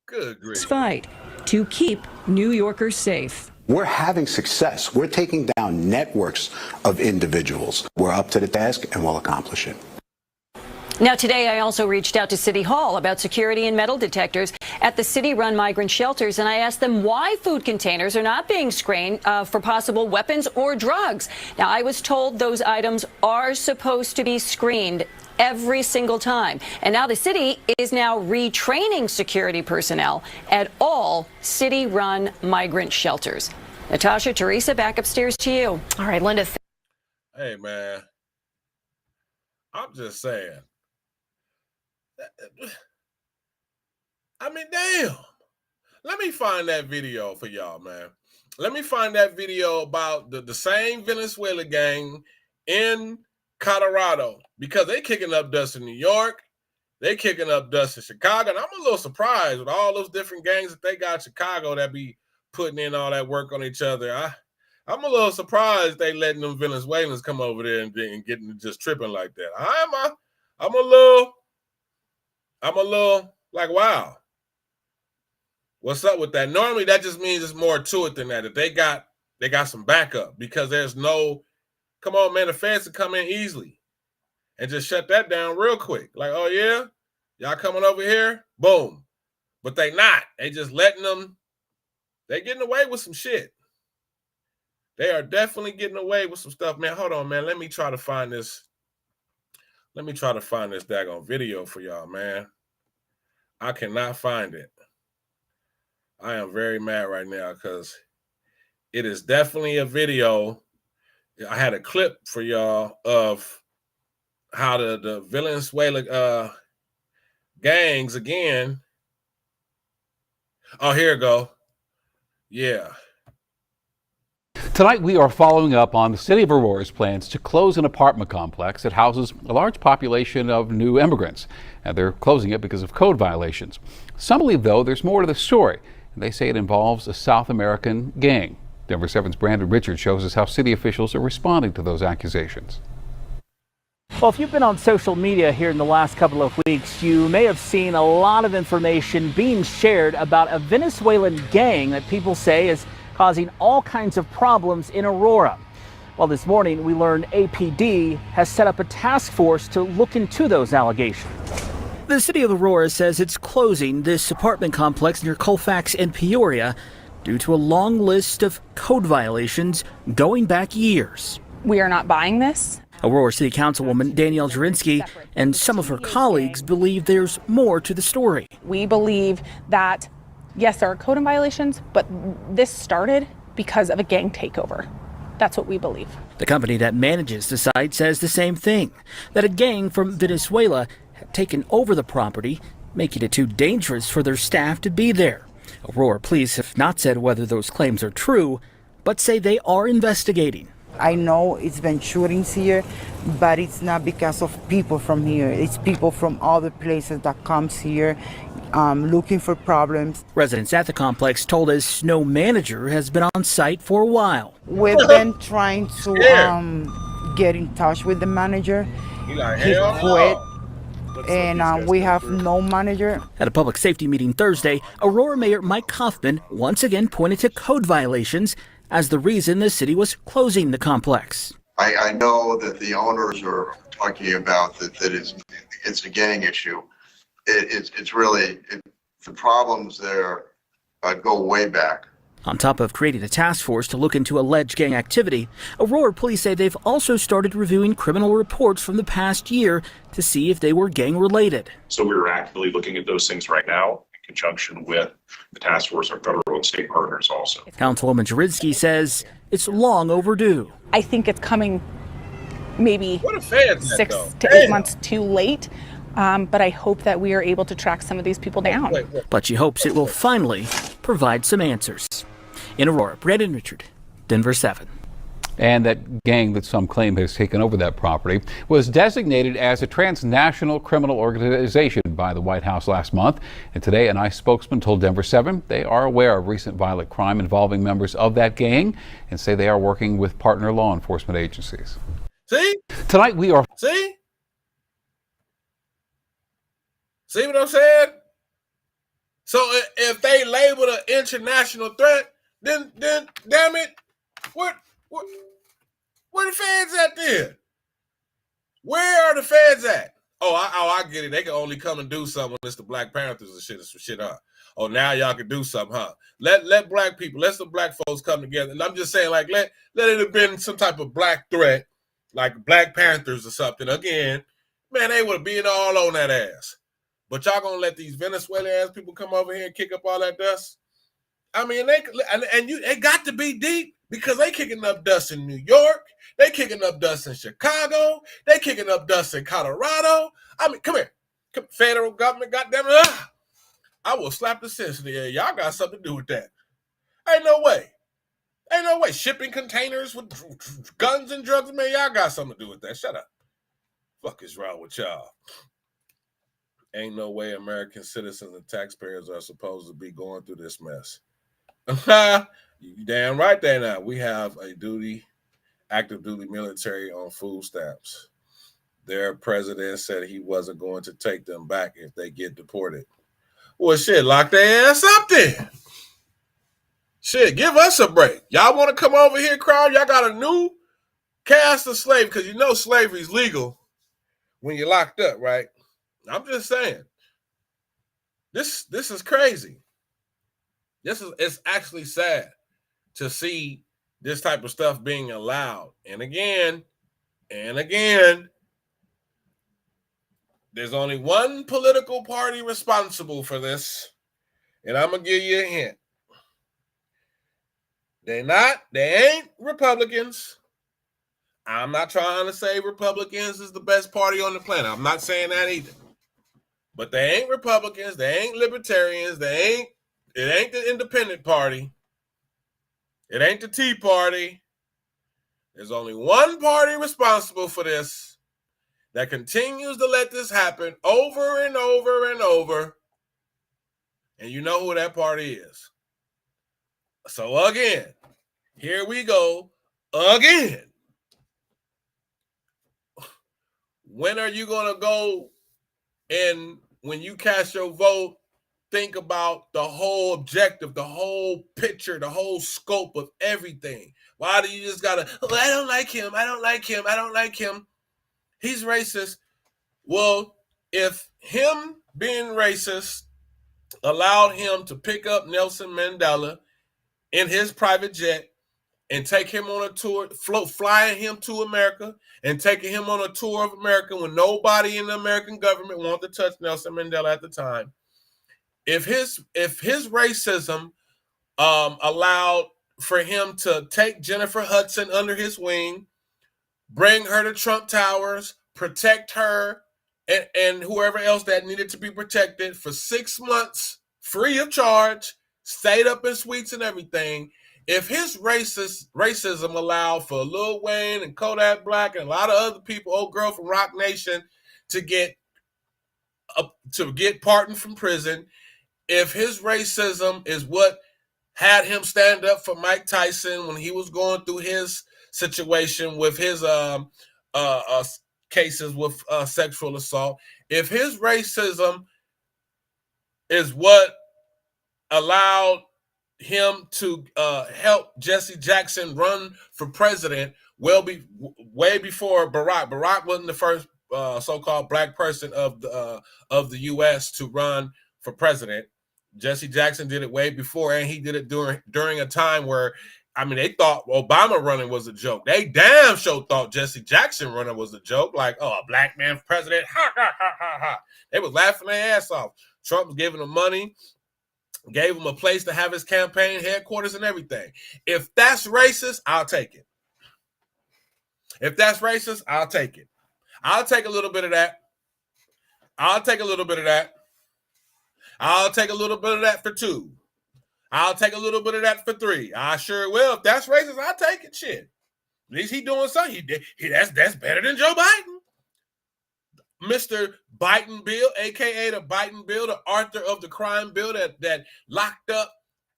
Good grief. Fight to keep New Yorkers safe. We're having success. We're taking down networks of individuals. We're up to the task and we'll accomplish it. Now, today, I also reached out to City Hall about security and metal detectors at the city-run migrant shelters, and I asked them why food containers are not being screened for possible weapons or drugs. Now, I was told those items are supposed to be screened every single time. And now the city is now retraining security personnel at all city-run migrant shelters. Natasha, Teresa, back upstairs to you. All right, Linda. Hey, man. I'm just saying. I mean, damn. Let me find that video for y'all, man. Let me find that video about the same Venezuela gang in Colorado, because they kicking up dust in New York. They kicking up dust in Chicago. And I'm a little surprised with all those different gangs that they got in Chicago that be putting in all that work on each other. I'm a little surprised they letting them Venezuelans come over there and getting just tripping like that. I'm a little like, wow. What's up with that? Normally that just means there's more to it than that. That they got some backup, because there's no, come on, man, the feds will come in easily and just shut that down real quick. Like, oh yeah, y'all coming over here? Boom. But they not. They just letting them, they getting away with some shit. They are definitely getting away with some stuff, man. Hold on, man. Let me try to find this. Let me try to find this daggone video for y'all, man. I cannot find it. I am very mad right now because it is definitely a video. I had a clip for y'all of how the Venezuela gangs again. Oh, here we go. Yeah. Tonight, we are following up on the city of Aurora's plans to close an apartment complex that houses a large population of new immigrants. And they're closing it because of code violations. Some believe, though, there's more to the story. And they say it involves a South American gang. Denver 7's Brandon Richards shows us how city officials are responding to those accusations. Well, if you've been on social media here in the last couple of weeks, you may have seen a lot of information being shared about a Venezuelan gang that people say is causing all kinds of problems in Aurora. Well, this morning we learned APD has set up a task force to look into those allegations. The city of Aurora says it's closing this apartment complex near Colfax and Peoria due to a long list of code violations going back years. We are not buying this. Aurora City Councilwoman Danielle Jurinsky and some of her colleagues believe there's more to the story. We believe that, yes, there are code violations, but this started because of a gang takeover. That's what we believe. The company that manages the site says the same thing, that a gang from Venezuela had taken over the property, making it too dangerous for their staff to be there. Aurora police have not said whether those claims are true, but say they are investigating. I know it's been shootings here, but it's not because of people from here. It's people from other places that comes here looking for problems. Residents at the complex told us no manager has been on site for a while. We've been trying to get in touch with the manager. He quit. And we have no manager. At a public safety meeting Thursday, Aurora Mayor Mike Kaufman once again pointed to code violations as the reason the city was closing the complex. I know that the owners are talking about that it's a gang issue. It's really, the problems there go way back. On top of creating a task force to look into alleged gang activity, Aurora police say they've also started reviewing criminal reports from the past year to see if they were gang related. So we're actively looking at those things right now in conjunction with the task force, our federal and state partners also. Councilwoman Jurinsky says it's long overdue. I think it's coming maybe 6 to 8 months too late. But I hope that we are able to track some of these people down. But she hopes it will finally provide some answers. In Aurora, Brandon Richard, Denver 7. And that gang that some claim has taken over that property was designated as a transnational criminal organization by the White House last month. And today, an ICE spokesman told Denver 7 they are aware of recent violent crime involving members of that gang and say they are working with partner law enforcement agencies. See? Tonight we are... See what I'm saying? So if they label an international threat, then damn it, where the feds at then? Where are the feds at? Oh, I get it. They can only come and do something when it's the Black Panthers and shit, huh? Oh, now y'all can do something, huh? Let black people, let some black folks come together. And I'm just saying, like, let it have been some type of black threat, like Black Panthers or something. Again, man, they would have been all on that ass. But y'all gonna let these Venezuelan ass people come over here and kick up all that dust? I mean, they got to be deep because they kicking up dust in New York, they kicking up dust in Chicago, they kicking up dust in Colorado. I mean, come here, federal government, goddamn it! I will slap the sense in the air. Y'all got something to do with that. Ain't no way. Shipping containers with guns and drugs, man, y'all got something to do with that. Shut up. Fuck is wrong with y'all? Ain't no way American citizens and taxpayers are supposed to be going through this mess. You damn right there now. We have a active duty military on food stamps. Their president said he wasn't going to take them back if they get deported. Well, shit, lock their ass up then. Shit, give us a break. Y'all want to come over here, crowd? Y'all got a new cast of slave, because you know slavery's legal when you're locked up, right? I'm just saying, this is crazy. It's actually sad to see this type of stuff being allowed. And again, there's only one political party responsible for this, and I'm gonna give you a hint. They ain't Republicans. I'm not trying to say Republicans is the best party on the planet. I'm not saying that either. But they ain't Republicans, they ain't Libertarians, it ain't the Independent Party, it ain't the Tea Party. There's only one party responsible for this that continues to let this happen over and over and over. And you know who that party is. So again, here we go again. when are you going to go and when you cast your vote, think about the whole objective, the whole picture, the whole scope of everything? Why do you just got to, oh, I don't like him, I don't like him, I don't like him. He's racist. Well, if him being racist allowed him to pick up Nelson Mandela in his private jet and take him on a tour, flying him to America and taking him on a tour of America when nobody in the American government wanted to touch Nelson Mandela at the time. If his racism allowed for him to take Jennifer Hudson under his wing, bring her to Trump Towers, protect her and whoever else that needed to be protected for 6 months, free of charge, stayed up in suites and everything. If his racism allowed for Lil Wayne and Kodak Black and a lot of other people, old girl from Rock Nation, to get pardoned from prison, if his racism is what had him stand up for Mike Tyson when he was going through his situation with his cases with sexual assault, if his racism is what allowed him to help Jesse Jackson run for president, way before Barack. Barack wasn't the first so-called black person of the U.S. to run for president. Jesse Jackson did it way before, and he did it during a time where, I mean, they thought Obama running was a joke. They damn sure thought Jesse Jackson running was a joke. Like, oh, a black man for president. Ha, ha, ha, ha, ha. They was laughing their ass off. Trump was giving them money, gave him a place to have his campaign headquarters and everything. If that's racist, I'll take it. If that's racist, I'll take it. I'll take a little bit of that. I'll take a little bit of that. I'll take a little bit of that for 2. I'll take a little bit of that for 3. I sure will. If that's racist, I'll take it. Shit. At least he doing something. That's better than Joe Biden. Mr. Biden bill, a.k.a. the Biden bill, the author of the crime bill that locked up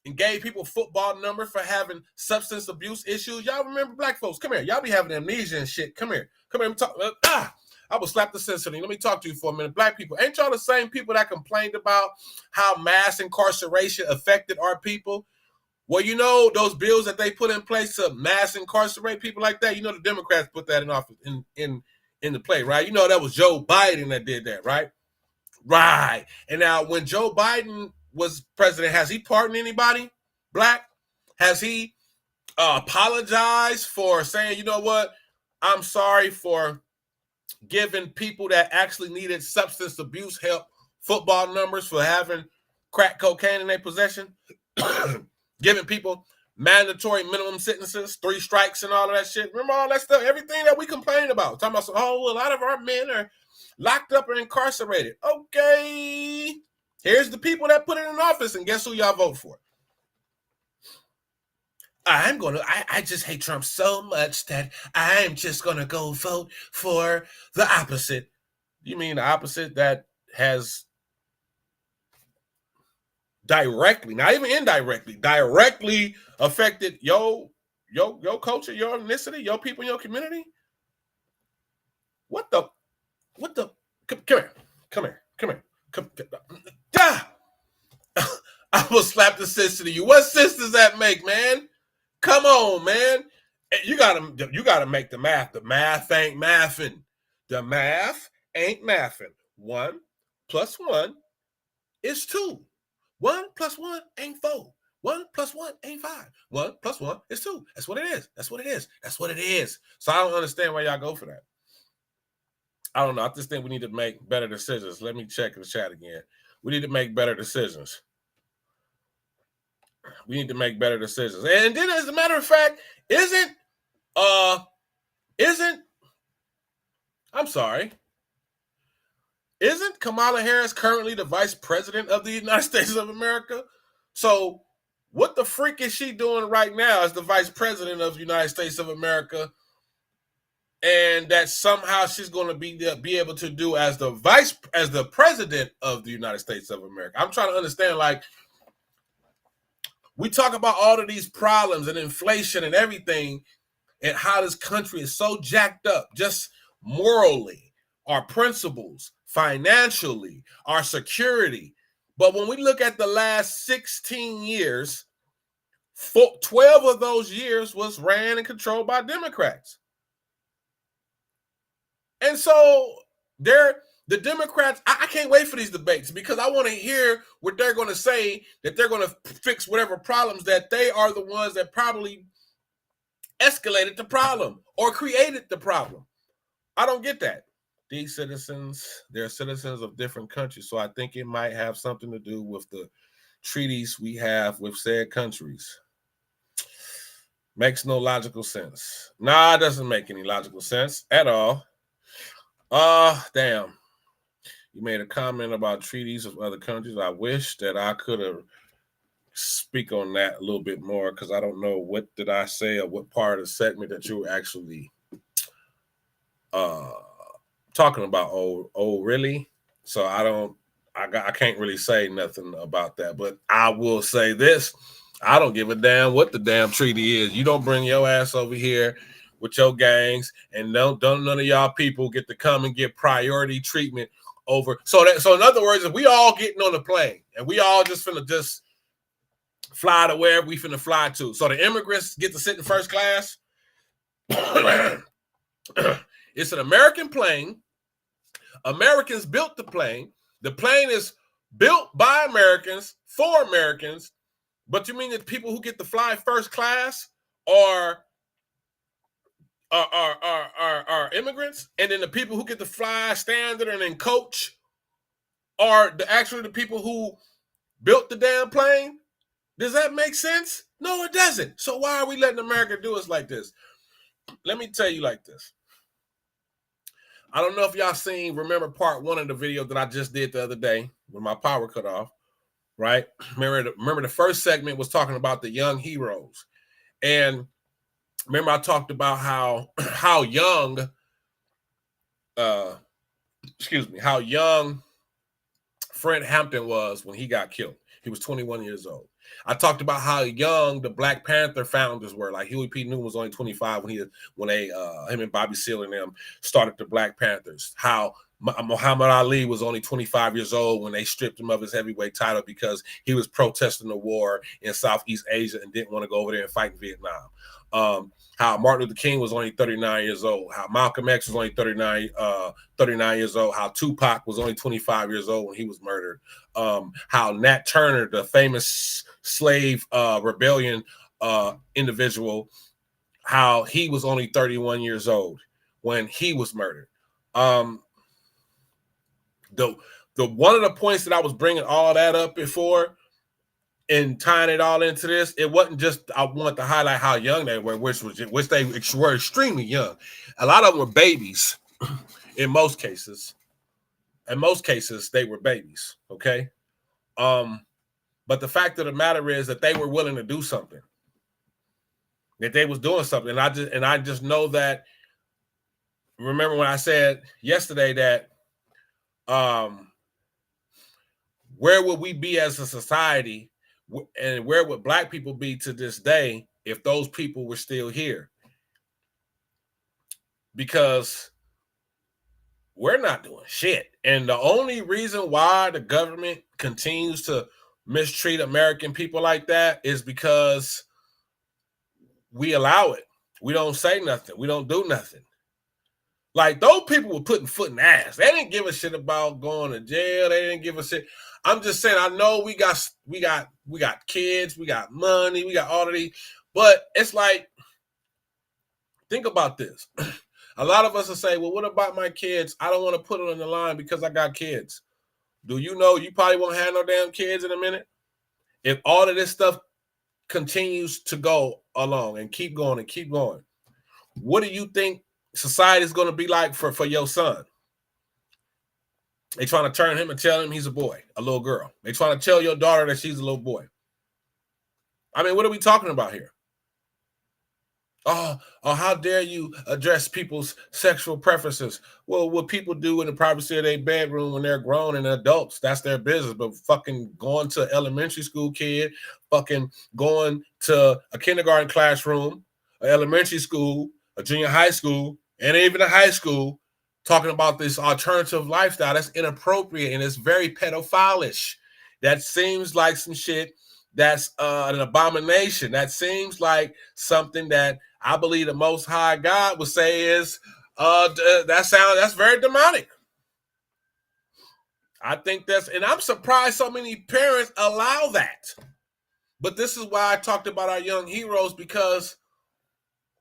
and gave people football numbers for having substance abuse issues. Y'all remember black folks? Come here. Y'all be having amnesia and shit. Come here. Come here. I will slap the sense of you. Let me talk to you for a minute. Black people, ain't y'all the same people that complained about how mass incarceration affected our people? Well, you know, those bills that they put in place to mass incarcerate people like that, you know, the Democrats put that in office in the play, right? You know, that was Joe Biden that did that, right? Right. And now when Joe Biden was president, has he pardoned anybody black? Has he apologized for saying, you know what, I'm sorry for giving people that actually needed substance abuse help football numbers for having crack cocaine in their possession? Giving people mandatory minimum sentences, 3 strikes and all of that shit. Remember all that stuff? Everything that we complained about. Talking about, oh, a lot of our men are locked up or incarcerated. Okay. Here's the people that put it in office, and guess who y'all vote for? I just hate Trump so much that I'm just going to go vote for the opposite. You mean the opposite that has directly, not even indirectly, directly affected your culture, your ethnicity, your people, your community? What the, come here. I will slap the sister to you. What sense does that make, man? Come on, man. You gotta make the math. The math ain't mathing. The math ain't mathing. 1 + 1 is 2. 1 + 1 ain't 4. 1 + 1 ain't 5. 1 + 1 is 2. That's what it is. That's what it is. That's what it is. So I don't understand why y'all go for that. I don't know. I just think we need to make better decisions. Let me check the chat again. We need to make better decisions. We need to make better decisions. And then, as a matter of fact, isn't Kamala Harris currently the vice president of the United States of America? So what the freak is she doing right now as the vice president of the United States of America? And that somehow she's going to be able to do as the president of the United States of America. I'm trying to understand, like, we talk about all of these problems and inflation and everything and how this country is so jacked up, just morally, our principles, financially, our security. But when we look at the last 16 years, 12 of those years was ran and controlled by Democrats. And so the Democrats, I can't wait for these debates because I want to hear what they're going to say, that they're going to fix whatever problems, that they are the ones that probably escalated the problem or created the problem. I don't get that. These citizens, they're citizens of different countries. So I think it might have something to do with the treaties we have with said countries. Makes no logical sense. Nah, it doesn't make any logical sense at all. Damn. You made a comment about treaties of other countries. I wish that I could have speak on that a little bit more because I don't know what did I say or what part of the segment that you were actually talking about. Oh, really? So I can't really say nothing about that, but I will say this. I don't give a damn what the damn treaty is. You don't bring your ass over here with your gangs, and don't none of y'all people get to come and get priority treatment over. So in other words, if we all getting on the plane and we all just finna just fly to wherever we finna fly to, so the immigrants get to sit in first class. It's an American plane. Americans built the plane. The plane is built by Americans for Americans. But you mean that people who get to fly first class are immigrants, and then the people who get to fly standard and then coach are actually the people who built the damn plane? Does that make sense? No, it doesn't. So why are we letting America do us like this? Let me tell you like this. I don't know if y'all remember part 1 of the video that I just did the other day when my power cut off, right? Remember the first segment was talking about the young heroes. And remember I talked about how young Fred Hampton was when he got killed. He was 21 years old. I talked about how young the Black Panther founders were. Like Huey P. Newton was only 25 when him and Bobby Seale and them started the Black Panthers. How Muhammad Ali was only 25 years old when they stripped him of his heavyweight title because he was protesting the war in Southeast Asia and didn't want to go over there and fight in Vietnam. How Martin Luther King was only 39 years old. How Malcolm X was only 39 years old. How Tupac was only 25 years old when he was murdered. How Nat Turner, the famous slave rebellion individual, how he was only 31 years old when he was murdered. The one of the points that I was bringing all that up before and tying it all into this, it wasn't just I wanted to highlight how young they were, which they were extremely young. A lot of them were babies. In most cases, they were babies. Okay, but the fact of the matter is that they were willing to do something. That they was doing something, and I just know that. Remember when I said yesterday that. Where would we be as a society, and where would Black people be to this day if those people were still here? Because we're not doing shit. And the only reason why the government continues to mistreat American people like that is because we allow it. We don't say nothing. We don't do nothing. Like, those people were putting foot in ass. They didn't give a shit about going to jail. They didn't give a shit. I'm just saying, I know we got kids, we got money, we got all of these, but it's like, think about this. A lot of us will say, well, what about my kids? I don't want to put it on the line because I got kids. Do you know you probably won't have no damn kids in a minute? If all of this stuff continues to go along and keep going, what do you think society is going to be like for your son? They trying to turn him and tell him he's a boy, a little girl. They trying to tell your daughter that she's a little boy. I mean, what are we talking about here? Oh, how dare you address people's sexual preferences? Well, what people do in the privacy of their bedroom when they're grown and adults, that's their business. But fucking going to an elementary school kid, fucking going to a kindergarten classroom, an elementary school, a junior high school, and even a high school, talking about this alternative lifestyle that's inappropriate and it's very pedophilish. That seems like some shit that's an abomination. That seems like something that I believe the Most High God would say is that's very demonic. I think and I'm surprised so many parents allow that. But this is why I talked about our young heroes, because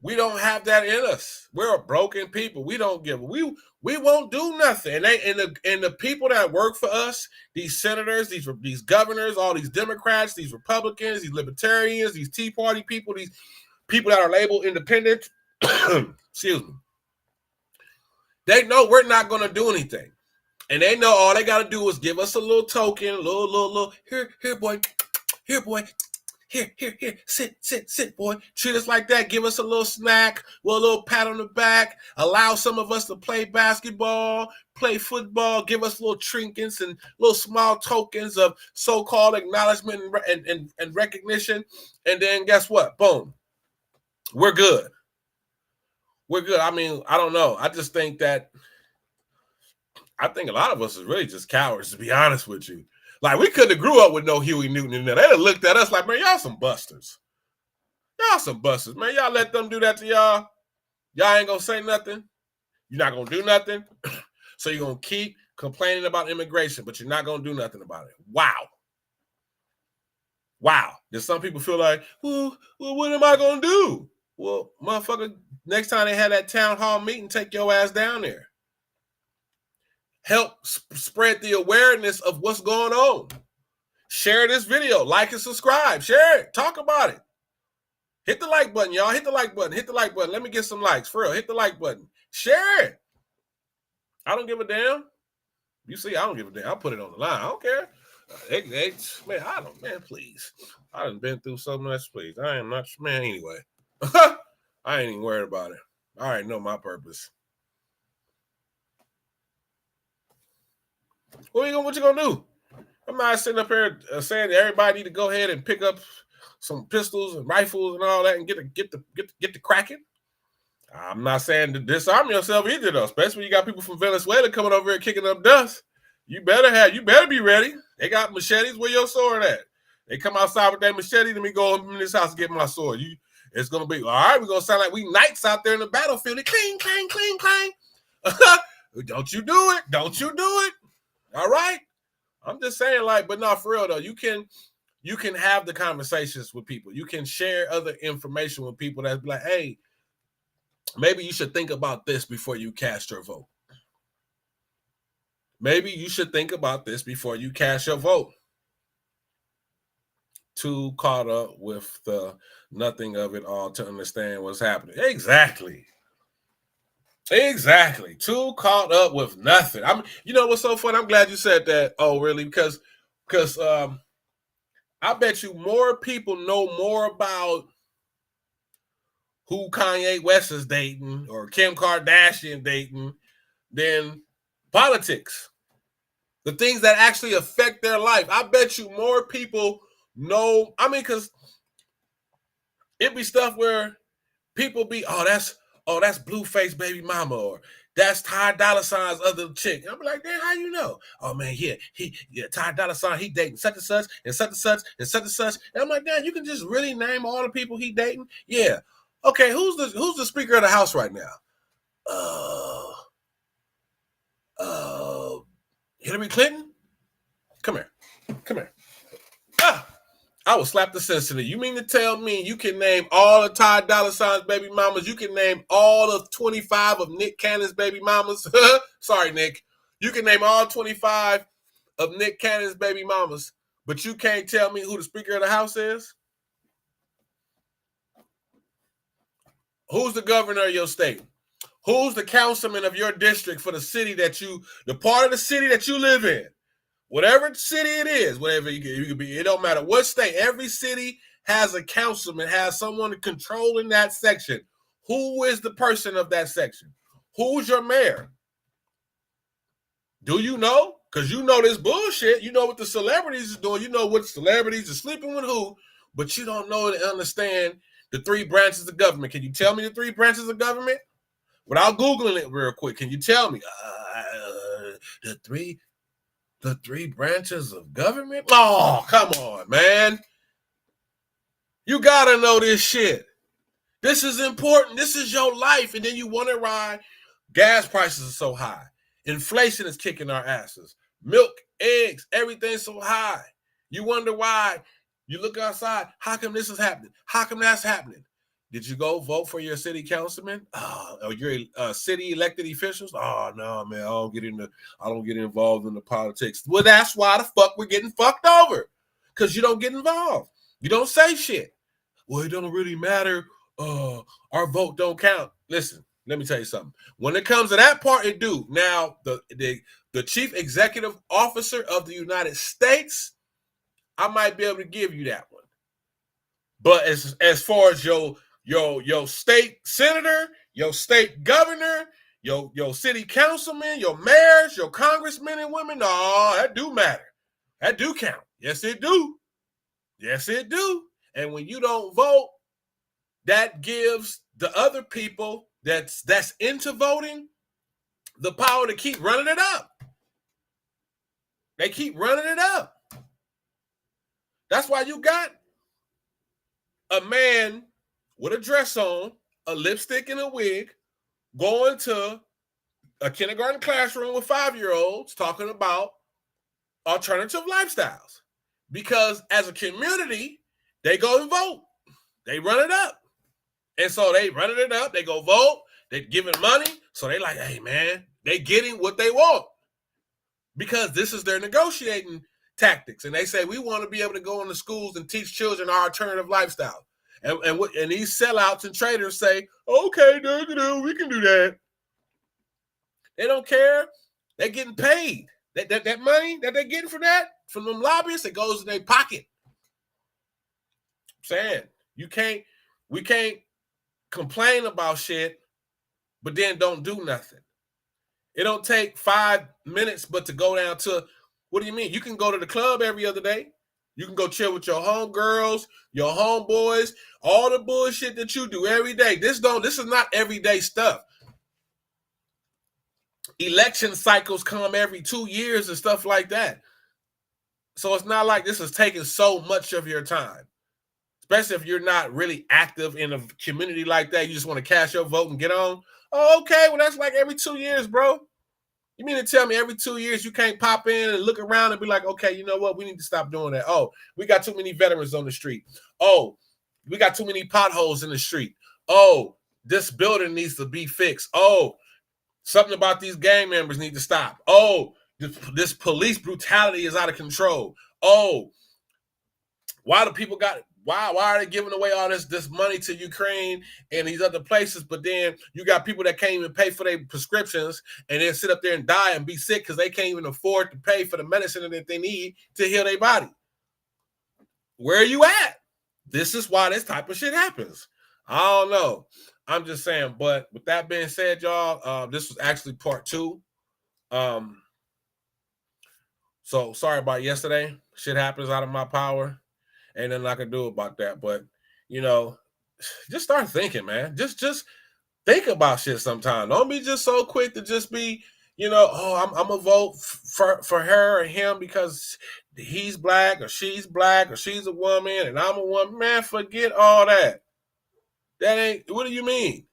we don't have that in us. We're a broken people. We don't give. We won't do nothing. And the people that work for us, these senators, these governors, all these Democrats, these Republicans, these libertarians, these Tea Party people, these people that are labeled independent, excuse me, they know we're not going to do anything. And they know all they got to do is give us a little token, a little, here, boy, here, sit, boy. Treat us like that. Give us a little snack, a little pat on the back. Allow some of us to play basketball, play football. Give us little trinkets and little small tokens of so-called acknowledgement and recognition. And then guess what? Boom. We're good. We're good. I mean, I don't know. I just think that I think a lot of us is really just cowards, to be honest with you. Like, we couldn't have grew up with no Huey Newton in there. They'd have looked at us like, man, y'all some busters. Y'all some busters. Man, y'all let them do that to y'all. Y'all ain't going to say nothing. You're not going to do nothing. So you're going to keep complaining about immigration, but you're not going to do nothing about it. Wow. Wow. Then some people feel like, well, what am I going to do? Well, motherfucker, next time they have that town hall meeting, take your ass down there. Help spread the awareness of what's going on. Share this video. Like and subscribe. Share it. Talk about it. Hit the like button, y'all. Hit the like button. Hit the like button. Let me get some likes. For real. Hit the like button. Share it. I don't give a damn. You see, I don't give a damn. I'll put it on the line. I don't care. Man, please. I done been through so much, please. I am not, man, anyway. I ain't even worried about it. I already know my purpose. What you gonna do? I'm not sitting up here saying that everybody need to go ahead and pick up some pistols and rifles and all that and get the cracking. I'm not saying to disarm yourself either, though. Especially when you got people from Venezuela coming over here kicking up dust. You better be ready. They got machetes. Where your sword at? They come outside with that machete. Let me go in this house and get my sword. It's gonna be all right. We're gonna sound like we knights out there in the battlefield. Clang, clang, clang, clang. Don't you do it? Don't you do it? All right. I'm just saying, like, but not for real though. You can have the conversations with people. You can share other information with people that's like, hey, maybe you should think about this before you cast your vote. Maybe you should think about this before you cast your vote. Too caught up with the nothing of it all to understand what's happening. Exactly. Too caught up with nothing. You know what's so funny? I'm glad you said that. Oh, really? Because I bet you more people know more about who Kanye West is dating or Kim Kardashian dating than politics. The things that actually affect their life. I bet you more people know. I mean, because it be stuff where people be, that's Blueface baby mama, or that's Ty Dolla Sign's other chick. I'm like, damn, how you know? Oh man, Ty Dolla Sign, he dating such and such and such and such and such and such. And I'm like, damn, you can just really name all the people he dating? Yeah. Okay, who's the Speaker of the House right now? Hillary Clinton? Come here. I will slap the sense in it. You mean to tell me you can name all of Ty Dolla Sign's baby mamas? You can name all of 25 of Nick Cannon's baby mamas? Sorry, Nick. You can name all 25 of Nick Cannon's baby mamas, but you can't tell me who the Speaker of the House is? Who's the governor of your state? Who's the councilman of your district for the city the part of the city that you live in? Whatever city it is, whatever you could be, it don't matter what state. Every city has a councilman, has someone controlling that section. Who is the person of that section? Who's your mayor? Do you know? Because you know this bullshit. You know what the celebrities is doing. You know what celebrities are sleeping with who, but you don't know and understand the three branches of government. Can you tell me the three branches of government? Without Googling it real quick, can you tell me the three branches of government? Oh, come on, man. You gotta know this shit. This is important. This is your life. And then you wonder why gas prices are so high. Inflation is kicking our asses. Milk, eggs, everything's so high. You wonder why. You look outside. How come this is happening? How come that's happening? Did you go vote for your city councilman? Or your city elected officials? Oh no, man, I don't get involved in the politics. Well, that's why the fuck we're getting fucked over. Because you don't get involved. You don't say shit. Well, it don't really matter. Our vote don't count. Listen, let me tell you something. When it comes to that part, it do. Now, the chief executive officer of the United States, I might be able to give you that one. But as far as your state senator, your state governor, your city councilman, your mayors, your congressmen and women, no, that do matter. That do count. Yes, it do. Yes, it do. And when you don't vote, that gives the other people that's into voting the power to keep running it up. They keep running it up. That's why you got a man with a dress on, a lipstick and a wig, going to a kindergarten classroom with 5-year-olds talking about alternative lifestyles. Because as a community, they go and vote. They run it up. And so they running it up. They go vote. They giving money. So they like, hey, man, they getting what they want. Because this is their negotiating tactics. And they say, we want to be able to go into schools and teach children our alternative lifestyle. And these sellouts and traders say, okay, we can do that. They don't care. They're getting paid. That money that they're getting from them lobbyists, it goes in their pocket. I'm saying, we can't complain about shit, but then don't do nothing. It don't take 5 minutes, but to go down to, what do you mean? You can go to the club every other day. You can go chill with your homegirls, your homeboys, all the bullshit that you do every day. This is not everyday stuff. Election cycles come every 2 years and stuff like that. So it's not like this is taking so much of your time. Especially if you're not really active in a community like that. You just want to cast your vote and get on. Oh, okay, well, that's like every 2 years, bro. You mean to tell me every 2 years you can't pop in and look around and be like, okay, you know what? We need to stop doing that. Oh, we got too many veterans on the street. Oh, we got too many potholes in the street. Oh, this building needs to be fixed. Oh, something about these gang members need to stop. Oh, this police brutality is out of control. Oh, why do people got... Why are they giving away all this money to Ukraine and these other places? But then you got people that can't even pay for their prescriptions and then sit up there and die and be sick because they can't even afford to pay for the medicine that they need to heal their body. Where are you at? This is why this type of shit happens. I don't know. I'm just saying. But with that being said, y'all, this was actually part 2. So sorry about yesterday. Shit happens out of my power. Ain't nothing I can do about that. But, you know, just start thinking, man. Just think about shit sometime. Don't be just so quick to just be, you know, oh, I'm going to vote for her or him because he's black or she's a woman and I'm a woman. Man, forget all that. That ain't, what do you mean?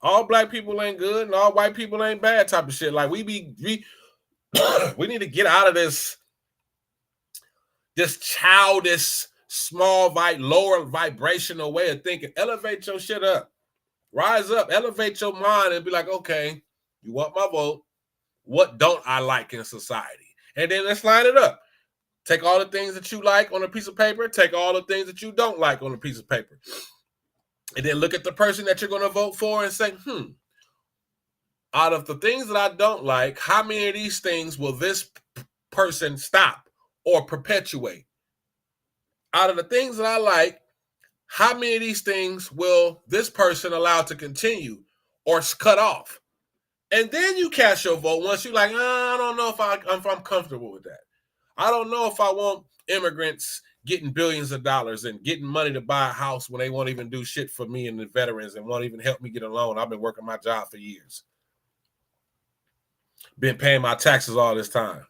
All black people ain't good and all white people ain't bad type of shit. Like we need to get out of this childish, small, lower vibrational way of thinking. Elevate your shit up. Rise up. Elevate your mind and be like, okay, you want my vote. What don't I like in society? And then let's line it up. Take all the things that you like on a piece of paper. Take all the things that you don't like on a piece of paper. And then look at the person that you're going to vote for and say, out of the things that I don't like, how many of these things will this person stop or perpetuate? Out of the things that I like, how many of these things will this person allow to continue or cut off? And then you cast your vote once you're like, I don't know if I'm comfortable with that. I don't know if I want immigrants getting billions of dollars and getting money to buy a house when they won't even do shit for me and the veterans and won't even help me get a loan. I've been working my job for years. Been paying my taxes all this time.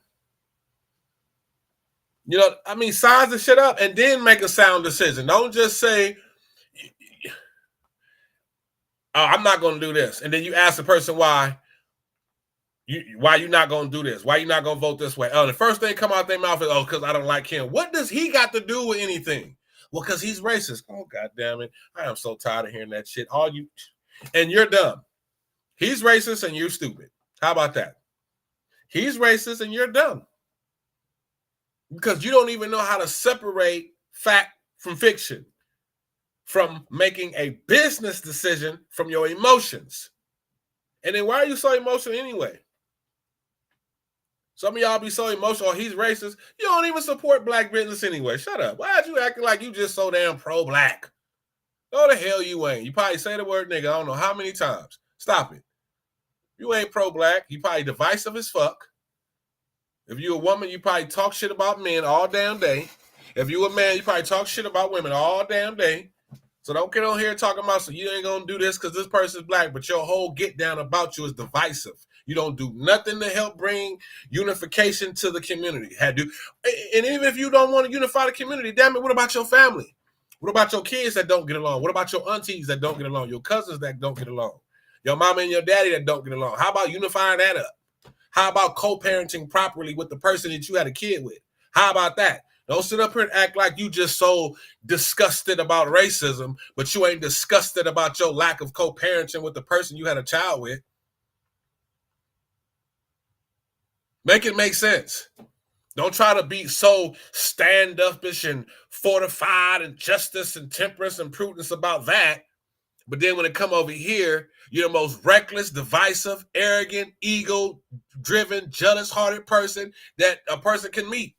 You know, I mean, size the shit up and then make a sound decision. Don't just say, I'm not going to do this. And then you ask the person why you're not going to do this. Why you not going to vote this way? Oh, the first thing come out their mouth is, because I don't like him. What does he got to do with anything? Well, because he's racist. Oh, God damn it. I am so tired of hearing that shit. And you're dumb. He's racist and you're stupid. How about that? He's racist and you're dumb. Because you don't even know how to separate fact from fiction, from making a business decision from your emotions. And then why are you so emotional anyway? Some of y'all be so emotional, he's racist. You don't even support black business anyway. Shut up. Why are you acting like you just so damn pro-black? No, the hell you ain't. You probably say the word nigga I don't know how many times. Stop it. You ain't pro-black. You probably divisive as fuck. If you a woman, you probably talk shit about men all damn day. If you a man, you probably talk shit about women all damn day. So don't get on here talking about, so you ain't going to do this because this person's black, but your whole get down about you is divisive. You don't do nothing to help bring unification to the community. And even if you don't want to unify the community, damn it, what about your family? What about your kids that don't get along? What about your aunties that don't get along? Your cousins that don't get along? Your mama and your daddy that don't get along? How about unifying that up? How about co-parenting properly with the person that you had a kid with? How about that? Don't sit up here and act like you just so disgusted about racism, but you ain't disgusted about your lack of co-parenting with the person you had a child with. Make it make sense. Don't try to be so stand-upish and fortified and justice and temperance and prudence about that. But then when it come over here, you're the most reckless, divisive, arrogant, ego-driven, jealous-hearted person that a person can meet.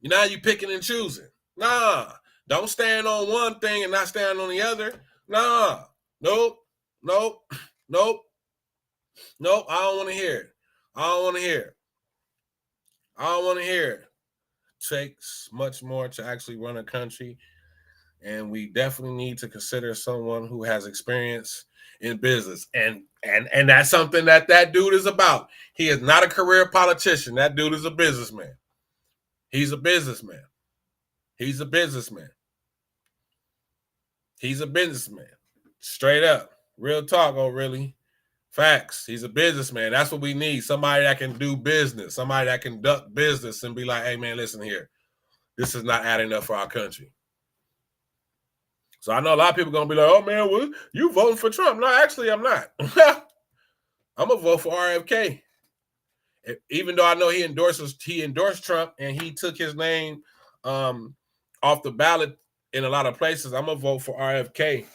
Now you picking and choosing. Nah, don't stand on one thing and not stand on the other. Nah, nope. I don't want to hear it. I don't want to hear it. Takes much more to actually run a country. And we definitely need to consider someone who has experience in business. And that's something that dude is about. He is not a career politician. That dude is a businessman. He's a businessman. Straight up. Real talk, really. Facts. He's a businessman. That's what we need. Somebody that can do business. Somebody that can conduct business and be like, hey, man, listen here. This is not adding up for our country. So I know a lot of people are going to be like, oh, man, well, you voting for Trump. No, actually, I'm not. I'm going to vote for RFK. Even though I know he endorsed Trump and he took his name off the ballot in a lot of places, I'm going to vote for RFK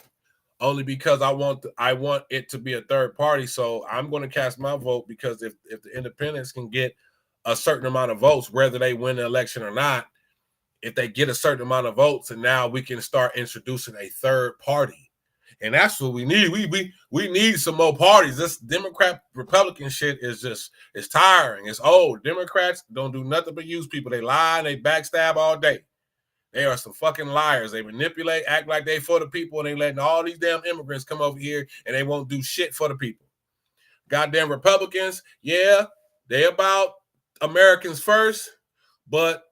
only because I want it to be a third party. So I'm going to cast my vote because if the independents can get a certain amount of votes, whether they win the election or not, if they get a certain amount of votes, and now we can start introducing a third party. And that's what we need. We need some more parties. This Democrat Republican shit is tiring. It's old. Democrats don't do nothing but use people. They lie and they backstab all day. They are some fucking liars. They manipulate, act like they for the people, and they letting all these damn immigrants come over here and they won't do shit for the people. Goddamn Republicans, yeah, they about Americans first, but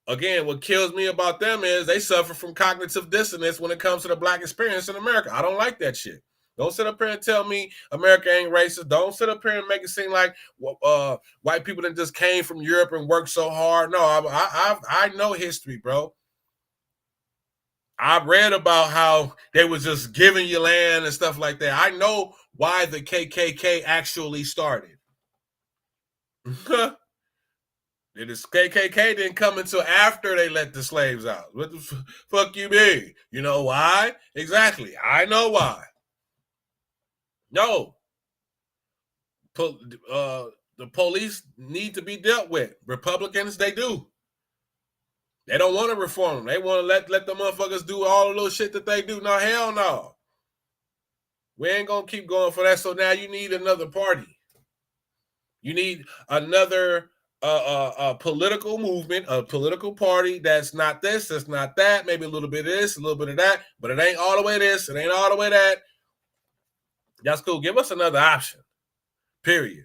again, what kills me about them is they suffer from cognitive dissonance when it comes to the black experience in America. I don't like that shit. Don't sit up here and tell me America ain't racist. Don't sit up here and make it seem like white people that just came from Europe and worked so hard. No, I know history, bro. I read about how they was just giving you land and stuff like that. I know why the KKK actually started. This KKK didn't come until after they let the slaves out. What the fuck you mean? You know why? Exactly. I know why. No. The police need to be dealt with. Republicans, they do. They don't want to reform them. They want to let the motherfuckers do all the little shit that they do. No, hell no. We ain't going to keep going for that. So now you need another party. You need another a political movement, a political party that's not this, that's not that, maybe a little bit of this, a little bit of that, but it ain't all the way this, it ain't all the way that. That's cool. Give us another option, period.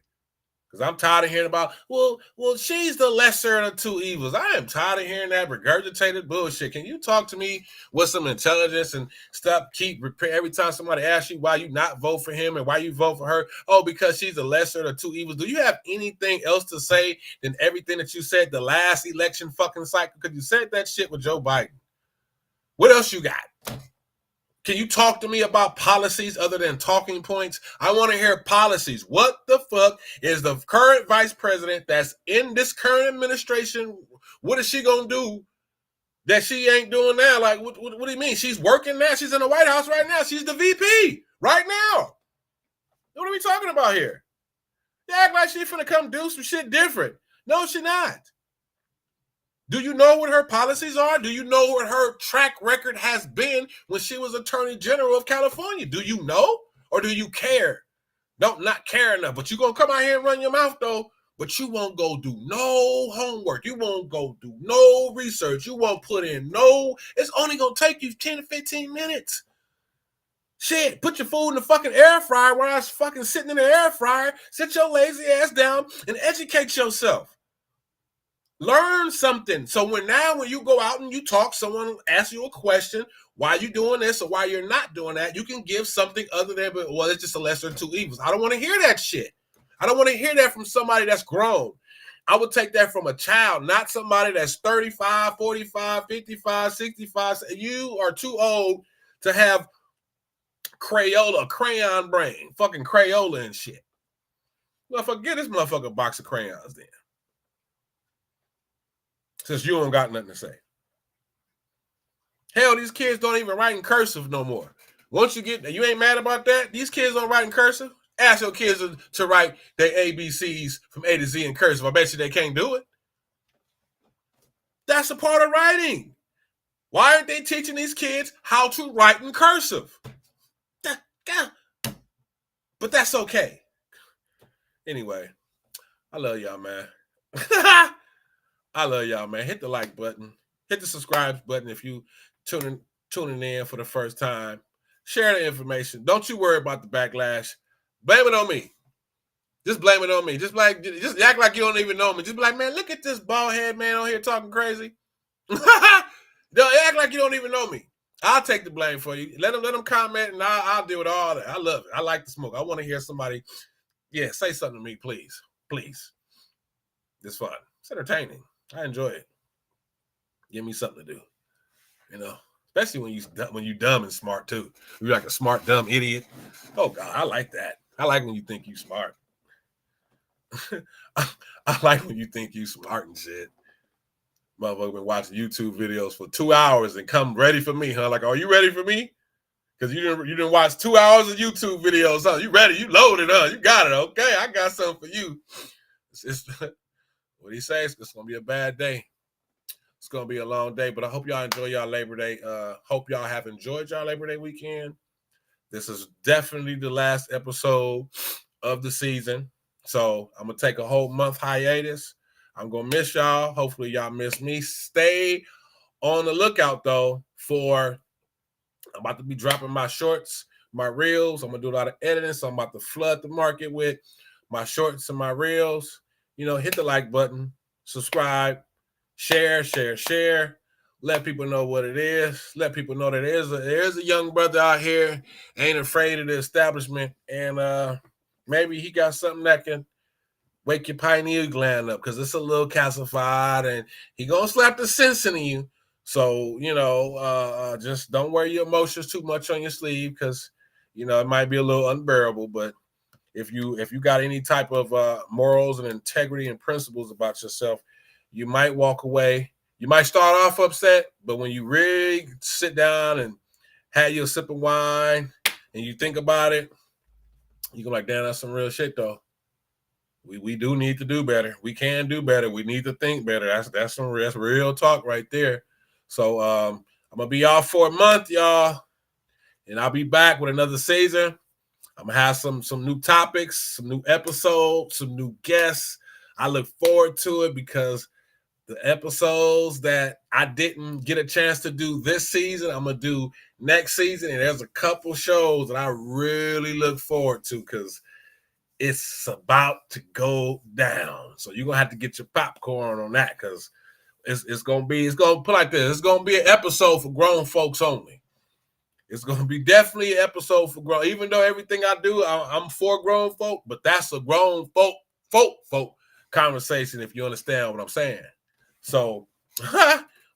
Because I'm tired of hearing about, well, she's the lesser of the two evils. I am tired of hearing that regurgitated bullshit. Can you talk to me with some intelligence and stop, every time somebody asks you why you not vote for him and why you vote for her? Oh, because she's the lesser of the two evils. Do you have anything else to say than everything that you said the last election fucking cycle? Because you said that shit with Joe Biden. What else you got? Can you talk to me about policies other than talking points? I want to hear policies. What the fuck is the current vice president that's in this current administration? What is she going to do that she ain't doing now? Like, what do you mean? She's working now. She's in the White House right now. She's the VP right now. What are we talking about here? You act like she's finna come do some shit different. No, she not. Do you know what her policies are? Do you know what her track record has been when she was Attorney General of California? Do you know or do you care? No, not care enough. But you're going to come out here and run your mouth, though. But you won't go do no homework. You won't go do no research. You won't put in no. It's only going to take you 10 to 15 minutes. Shit, put your food in the fucking air fryer while I was fucking sitting in the air fryer. Sit your lazy ass down and educate yourself. Learn something. So when you go out and you talk, someone asks you a question, why you doing this or why you're not doing that, you can give something other than, well, it's just a lesser of two evils. I don't want to hear that shit. I don't want to hear that from somebody that's grown. I would take that from a child, not somebody that's 35, 45, 55, 65. You are too old to have crayon brain, fucking Crayola and shit. Motherfucker, get this motherfucker a box of crayons then. Since you don't got nothing to say. Hell, these kids don't even write in cursive no more. Once you ain't mad about that? These kids don't write in cursive? Ask your kids to write their ABCs from A to Z in cursive. I bet you they can't do it. That's a part of writing. Why aren't they teaching these kids how to write in cursive? But that's okay. Anyway, I love y'all, man. I love y'all, man. Hit the like button. Hit the subscribe button if you tuning in for the first time. Share the information. Don't you worry about the backlash. Blame it on me. Just blame it on me. Just act like you don't even know me. Just be like, man, look at this bald head man on here talking crazy. Don't act like you don't even know me. I'll take the blame for you. Let them comment and I'll deal with all that. I love it. I like the smoke. I want to hear somebody, say something to me, please. Please. It's fun. It's entertaining. I enjoy it. Give me something to do, especially when you dumb and smart too. You're like a smart, dumb idiot. Oh God, I like that. I like when you think you smart. I like when you think you smart and shit. Motherfucker been watching YouTube videos for 2 hours and come ready for me, huh? Like, are you ready for me? Because you didn't watch 2 hours of YouTube videos, huh? You ready? You loaded, huh? You got it. Okay, I got something for you. It's what he says, it's going to be a bad day. It's going to be a long day, but I hope y'all enjoy y'all Labor Day. Hope y'all have enjoyed y'all Labor Day weekend. This is definitely the last episode of the season. So I'm going to take a whole month hiatus. I'm going to miss y'all. Hopefully y'all miss me. Stay on the lookout, though, I'm about to be dropping my shorts, my reels. I'm going to do a lot of editing, so I'm about to flood the market with my shorts and my reels. Hit the like button, subscribe, share. Let people know what it is. Let people know that there's a young brother out here, ain't afraid of the establishment, and maybe he got something that can wake your pineal gland up because it's a little calcified, and he gonna slap the sense into you. So just don't wear your emotions too much on your sleeve because it might be a little unbearable, but. If you got any type of morals and integrity and principles about yourself, you might walk away. You might start off upset, but when you really sit down and have your sip of wine and you think about it, you go like, damn, that's some real shit though. We do need to do better. We can do better. We need to think better. That's real talk right there. So I'm gonna be off for a month, y'all, and I'll be back with another season. I'm gonna have some new topics, some new episodes, some new guests. I look forward to it because the episodes that I didn't get a chance to do this season, I'm going to do next season. And there's a couple shows that I really look forward to because it's about to go down. So you're going to have to get your popcorn on that because it's going to put like this. It's going to be an episode for grown folks only. It's going to be definitely an episode for grown. Even though everything I do, I'm for grown folk, but that's a grown folk conversation, if you understand what I'm saying. So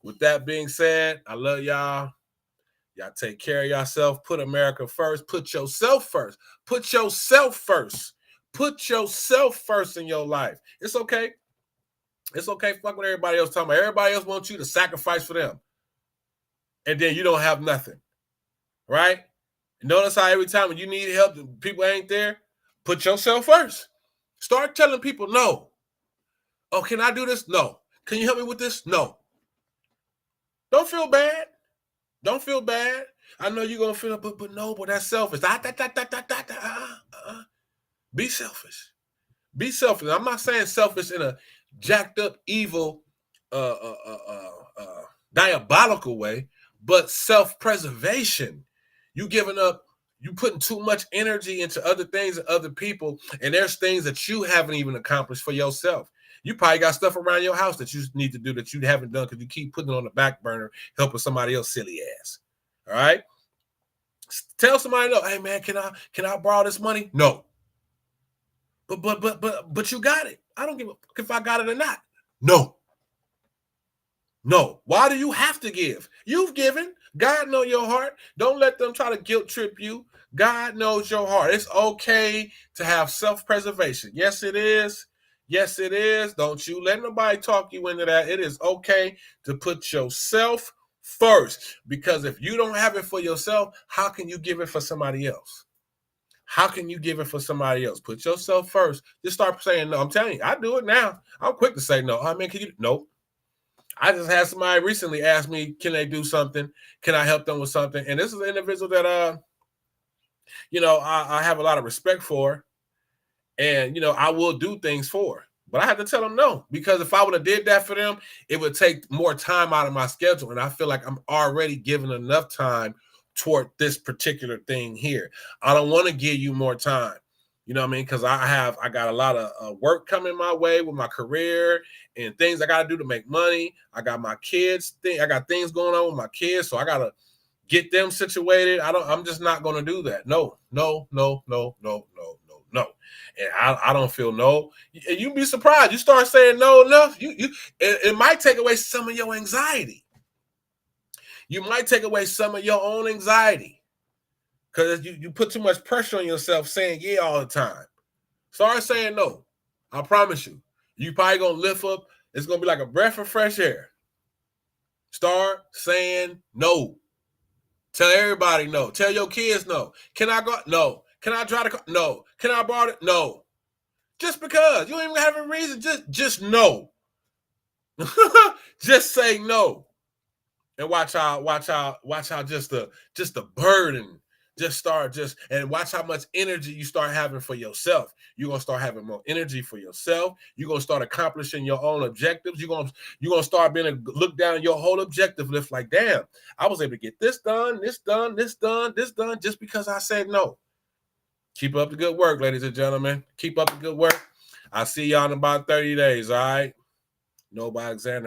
with that being said, I love y'all. Y'all take care of yourself. Put America first. Put yourself first. Put yourself first. Put yourself first in your life. It's okay. It's okay. Fuck what everybody else talking about. Everybody else wants you to sacrifice for them. And then you don't have nothing. Right? Notice how every time when you need help, people ain't there. Put yourself first. Start telling people no. Oh, can I do this? No. Can you help me with this? No. Don't feel bad. Don't feel bad. I know you're going to feel, but no, but that's selfish. Be selfish. Be selfish. I'm not saying selfish in a jacked up, evil, diabolical way, but self-preservation. You giving up, you putting too much energy into other things and other people, and there's things that you haven't even accomplished for yourself. You probably got stuff around your house that you need to do that you haven't done because you keep putting it on the back burner, helping somebody else silly ass. All right? Tell somebody, no, hey man, can I borrow this money? No. But you got it. I don't give a fuck if I got it or not. No. No. Why do you have to give? You've given. God knows your heart. Don't let them try to guilt trip you. God knows your heart. It's okay to have self-preservation. Yes, it is. Yes, it is. Don't you let nobody talk you into that. It is okay to put yourself first, because if you don't have it for yourself, how can you give it for somebody else? How can you give it for somebody else? Put yourself first. Just start saying no. I'm telling you, I do it now. I'm quick to say no. I mean, can you? Nope. I just had somebody recently ask me, can they do something? Can I help them with something? And this is an individual that, I have a lot of respect for. And, I will do things for. But I had to tell them no, because if I would have did that for them, it would take more time out of my schedule. And I feel like I'm already giving enough time toward this particular thing here. I don't want to give you more time. You know what I mean? Because I got a lot of work coming my way with my career and things I got to do to make money. I got my kids. I got things going on with my kids, so I got to get them situated. I'm just not going to do that. No. And I don't feel no. You'd be surprised. You start saying no enough, it might take away some of your anxiety. You might take away some of your own anxiety. Because you put too much pressure on yourself saying yeah all the time. Start saying no. I promise you. You probably going to lift up. It's going to be like a breath of fresh air. Start saying no. Tell everybody no. Tell your kids no. Can I go? No. Can I drive the car? No. Can I borrow it? No. Just because. You don't even have a reason. Just no. Just say no. And watch how just the burden and watch how much energy you start having for yourself. You're going to start having more energy for yourself. You're going to start accomplishing your own objectives. You're going to start being able to look down your whole objective list like, damn, I was able to get this done, this done, this done, this done, just because I said no. Keep up the good work, ladies and gentlemen. Keep up the good work. I'll see y'all in about 30 days, all right? Noah Alexander.